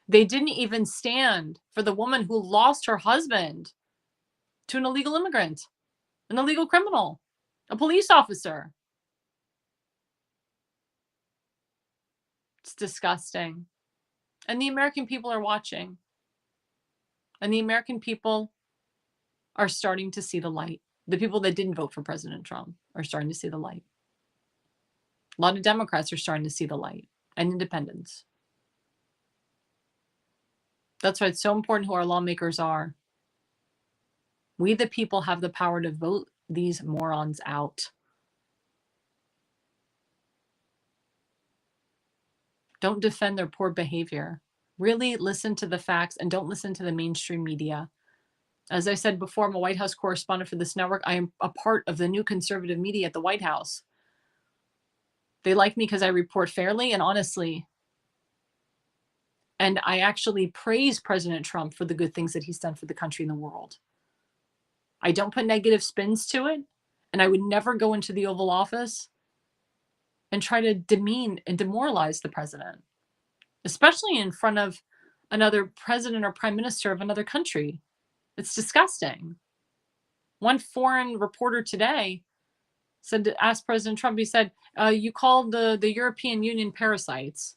They didn't even stand for the woman who lost her husband to an illegal immigrant, an illegal criminal, a police officer. It's disgusting. And the American people are watching. And the American people are starting to see the light. The people that didn't vote for President Trump are starting to see the light. A lot of Democrats are starting to see the light, and independents. That's why it's so important who our lawmakers are. We, the people, have the power to vote these morons out. Don't defend their poor behavior. Really listen to the facts and don't listen to the mainstream media. As I said before, I'm a White House correspondent for this network. I am a part of the new conservative media at the White House. They like me because I report fairly and honestly. And I actually praise President Trump for the good things that he's done for the country and the world. I don't put negative spins to it. And I would never go into the Oval Office and try to demean and demoralize the president, especially in front of another president or prime minister of another country. It's disgusting. One foreign reporter today said, asked President Trump, he said, you called the European Union parasites.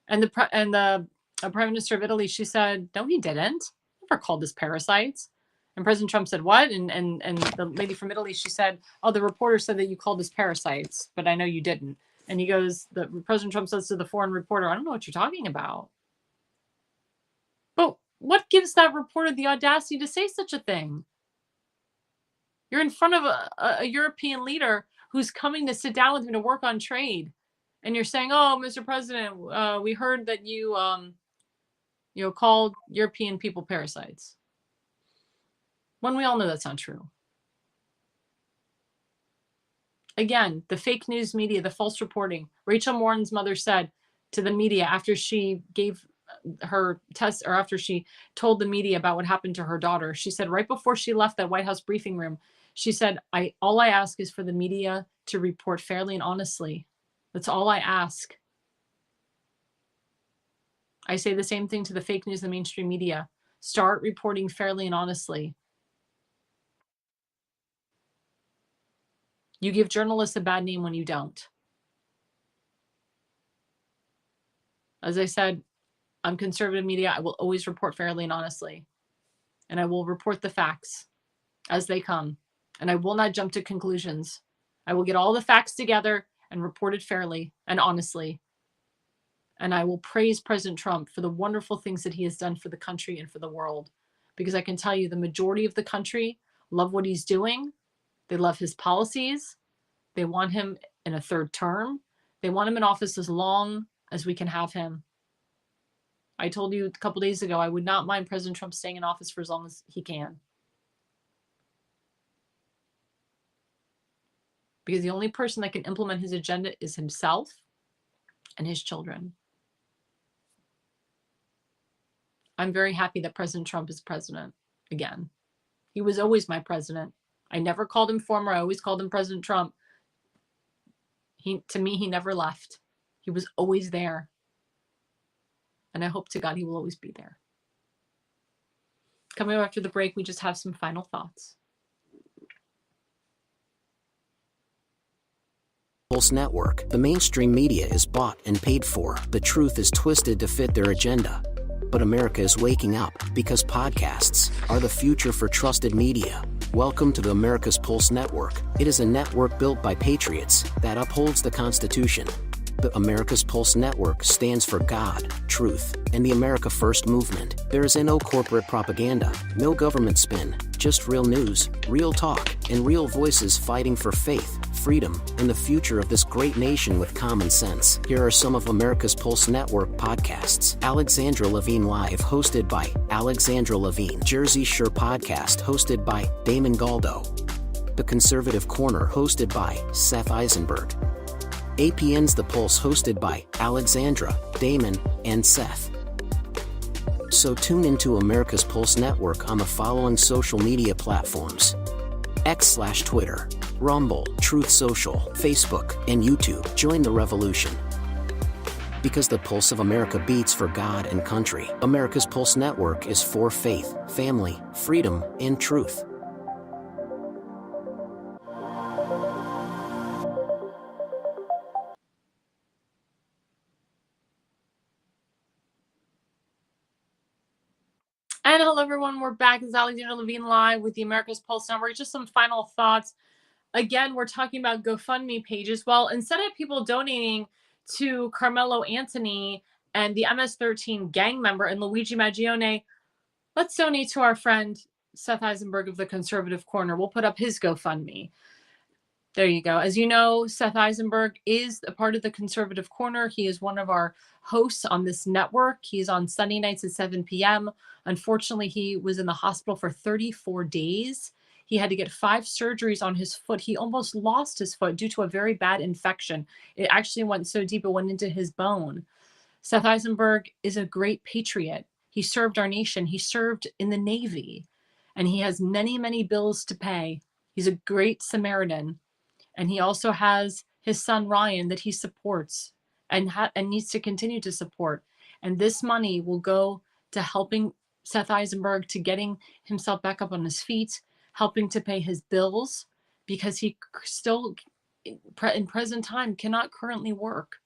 And the prime minister of Italy, she said, no, he didn't. Never called us parasites. And President Trump said, what? And the lady from Italy, she said, oh, the reporter said that you called us parasites, but I know you didn't. And he goes, President Trump says to the foreign reporter, I don't know what you're talking about. But what gives that reporter the audacity to say such a thing? You're in front of a European leader who's coming to sit down with him to work on trade. And you're saying, oh, Mr. President, we heard that you called European people parasites. When we all know that's not true. Again, the fake news media, the false reporting. Rachel Morin's mother said to the media after she gave her test, or after she told the media about what happened to her daughter, she said right before she left that White House briefing room, she said, all I ask is for the media to report fairly and honestly. That's all I ask. I say the same thing to the fake news, the mainstream media. Start reporting fairly and honestly. You give journalists a bad name when you don't. As I said, I'm conservative media. I will always report fairly and honestly. And I will report the facts as they come. And I will not jump to conclusions. I will get all the facts together and report it fairly and honestly. And I will praise President Trump for the wonderful things that he has done for the country and for the world. Because I can tell you the majority of the country love what he's doing. They love his policies. They want him in a third term. They want him in office as long as we can have him. I told you a couple days ago, I would not mind President Trump staying in office for as long as he can. Because the only person that can implement his agenda is himself and his children. I'm very happy that President Trump is president again. He was always my president. I never called him former. I always called him President Trump. To me, he never left. He was always there. And I hope to God he will always be there. Coming up after the break, we just have some final thoughts. Pulse Network. The mainstream media is bought and paid for. The truth is twisted to fit their agenda. But America is waking up because podcasts are the future for trusted media. Welcome to the America's Pulse Network. It is a network built by patriots that upholds the Constitution. The America's Pulse Network stands for God, truth, and the America First movement. There is no corporate propaganda, no government spin, just real news, real talk, and real voices fighting for faith, freedom, and the future of this great nation with common sense. Here are some of America's Pulse Network podcasts. Alexandra Levine Live, hosted by Alexandra Levine. Jersey Shore Podcast, hosted by Damon Galdo. The Conservative Corner, hosted by Seth Eisenberg. APN's The Pulse, hosted by Alexandra, Damon, and Seth. So tune into America's Pulse Network on the following social media platforms: X/Twitter, Rumble, Truth Social, Facebook, and YouTube. Join the revolution. Because the pulse of America beats for God and country. America's Pulse Network is for faith, family, freedom, and truth. And hello, everyone. We're back. It's Alexandra Levine live with the America's Pulse Network. Just some final thoughts. Again, we're talking about GoFundMe pages. Well, instead of people donating to Carmelo Anthony and the MS-13 gang member and Luigi Maggione, let's donate to our friend Seth Eisenberg of the Conservative Corner. We'll put up his GoFundMe. There you go. As you know, Seth Eisenberg is a part of the Conservative Corner. He is one of our hosts on this network. He's on Sunday nights at 7 p.m. Unfortunately, he was in the hospital for 34 days. He had to get 5 surgeries on his foot. He almost lost his foot due to a very bad infection. It actually went so deep it went into his bone. Seth Eisenberg is a great patriot. He served our nation. He served in the Navy, and he has many, many bills to pay. He's a great Samaritan. And he also has his son, Ryan, that he supports and needs to continue to support. And this money will go to helping Seth Eisenberg to getting himself back up on his feet, helping to pay his bills, because he still, in present time, cannot currently work.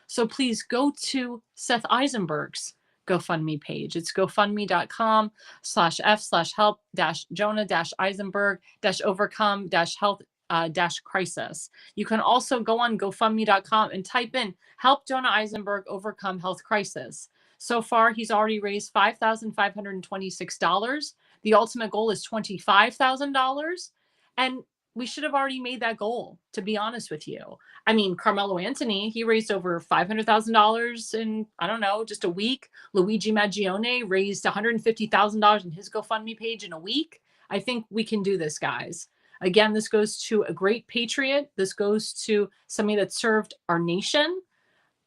So please go to Seth Eisenberg's GoFundMe page. It's gofundme.com/f/help-jonah-eisenberg-overcome-health-crisis. You can also go on GoFundMe.com and type in "Help Jonah Eisenberg Overcome Health Crisis." So far, he's already raised $5,526. The ultimate goal is $25,000. And we should have already made that goal, to be honest with you. I mean, Carmelo Anthony, he raised over $500,000 in, I don't know, just a week. Luigi Maggione raised $150,000 in his GoFundMe page in a week. I think we can do this, guys. Again, this goes to a great patriot. This goes to somebody that served our nation,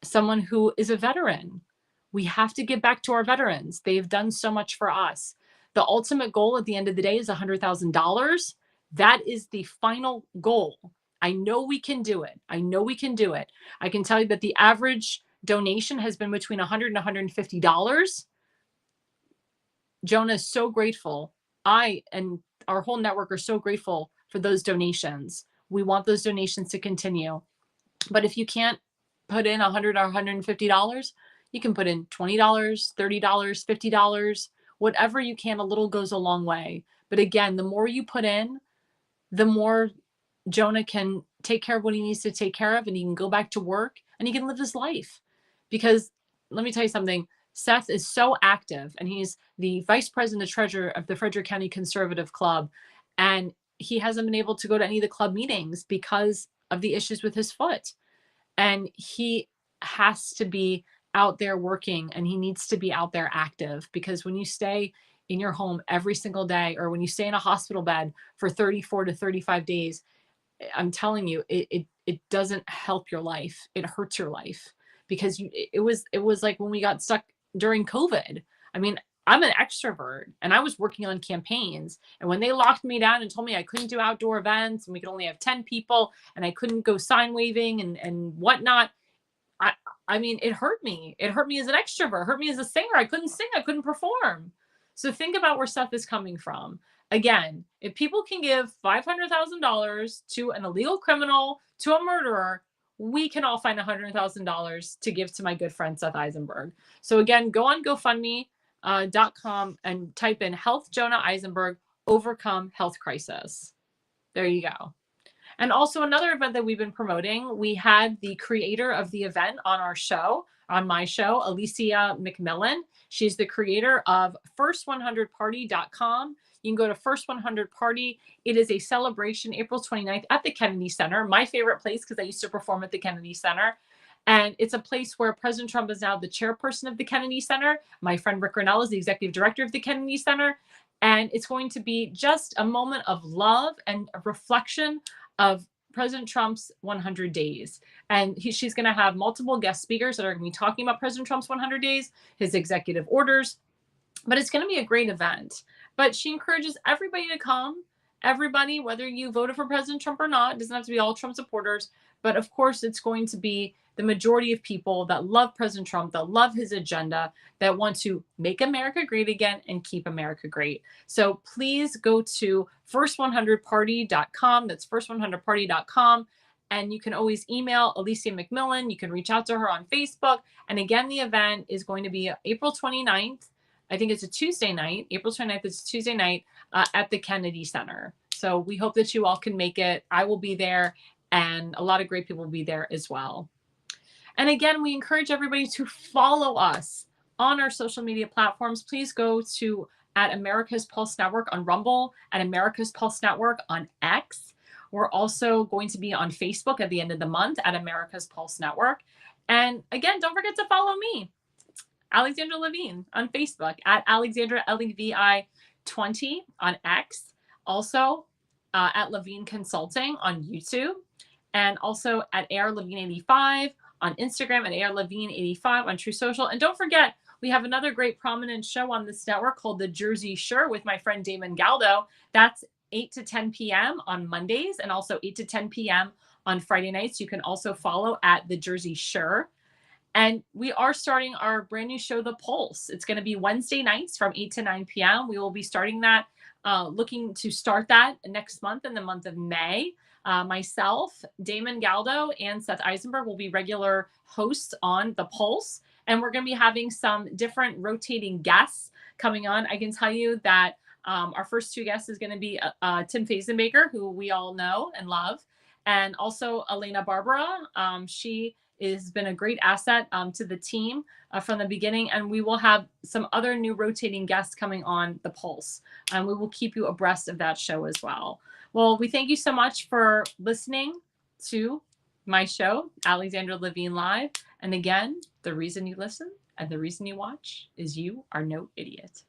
someone who is a veteran. We have to give back to our veterans. They've done so much for us. The ultimate goal at the end of the day is $100,000. That is the final goal. I know we can do it. I know we can do it. I can tell you that the average donation has been between $100 and $150. Jonah is so grateful. I and our whole network are so grateful for those donations. We want those donations to continue. But if you can't put in $100 or $150, you can put in $20, $30, $50, whatever you can. A little goes a long way. But again, the more you put in, the more Jonah can take care of what he needs to take care of, and he can go back to work and he can live his life. Because let me tell you something, Seth is so active, and he's the vice president and treasurer of the Frederick County Conservative Club. And he hasn't been able to go to any of the club meetings because of the issues with his foot. And he has to be out there working, and he needs to be out there active, because when you stay in your home every single day, or when you stay in a hospital bed for 34 to 35 days, I'm telling you, it doesn't help your life. It hurts your life, because it was like when we got stuck during COVID. I mean, I'm an extrovert, and I was working on campaigns, and when they locked me down and told me I couldn't do outdoor events, and we could only have 10 people, and I couldn't go sign waving and whatnot, I mean, it hurt me. It hurt me as an extrovert. It hurt me as a singer. I couldn't sing. I couldn't perform. So think about where Seth is coming from. Again, if people can give $500,000 to an illegal criminal, to a murderer, we can all find $100,000 to give to my good friend Seth Eisenberg. So again, go on GoFundMe.com and type in "Health Jonah Eisenberg Overcome Health Crisis." There you go. And also another event that we've been promoting, we had the creator of the event on our show, on my show, Alicia McMillan. She's the creator of first100party.com. You can go to First 100 Party. It is a celebration April 29th at the Kennedy Center, my favorite place, because I used to perform at the Kennedy Center. And it's a place where President Trump is now the chairperson of the Kennedy Center. My friend Rick Grenell is the executive director of the Kennedy Center. And it's going to be just a moment of love and a reflection of President Trump's 100 days. And she's going to have multiple guest speakers that are going to be talking about President Trump's 100 days, his executive orders, But it's going to be a great event. But she encourages everybody to come. Everybody, whether you voted for President Trump or not, it doesn't have to be all Trump supporters. But of course, it's going to be the majority of people that love President Trump, that love his agenda, that want to make America great again and keep America great. So please go to first100party.com. That's first100party.com. And you can always email Alicia McMillan. You can reach out to her on Facebook. And again, the event is going to be April 29th. I think it's a Tuesday night. April 29th is a Tuesday night at the Kennedy Center. So we hope that you all can make it. I will be there, and a lot of great people will be there as well. And again, we encourage everybody to follow us on our social media platforms. Please go to at America's Pulse Network on Rumble, at America's Pulse Network on X. We're also going to be on Facebook at the end of the month at America's Pulse Network. And again, don't forget to follow me, Alexandra Levine, on Facebook, at Alexandra LEVI 20 on X. Also at Levine Consulting on YouTube. And also at AR Levine 85 on Instagram, and AR Levine 85 on True Social. And don't forget, we have another great prominent show on this network called The Jersey Shore with my friend Damon Galdo. That's 8 to 10 p.m. on Mondays, and also 8 to 10 p.m. on Friday nights. You can also follow at The Jersey Shore. And we are starting our brand new show, The Pulse. It's going to be Wednesday nights from 8 to 9 p.m. We will be starting that, looking to start that next month, in the month of May. Myself, Damon Galdo, and Seth Eisenberg will be regular hosts on The Pulse. And we're going to be having some different rotating guests coming on. I can tell you that our first two guests is going to be Tim Fazenbaker, who we all know and love, and also Elena Barbara. She has been a great asset to the team from the beginning. And we will have some other new rotating guests coming on The Pulse. And we will keep you abreast of that show as well. Well, we thank you so much for listening to my show, Alexandra Levine Live. And again, the reason you listen and the reason you watch is you are no idiot.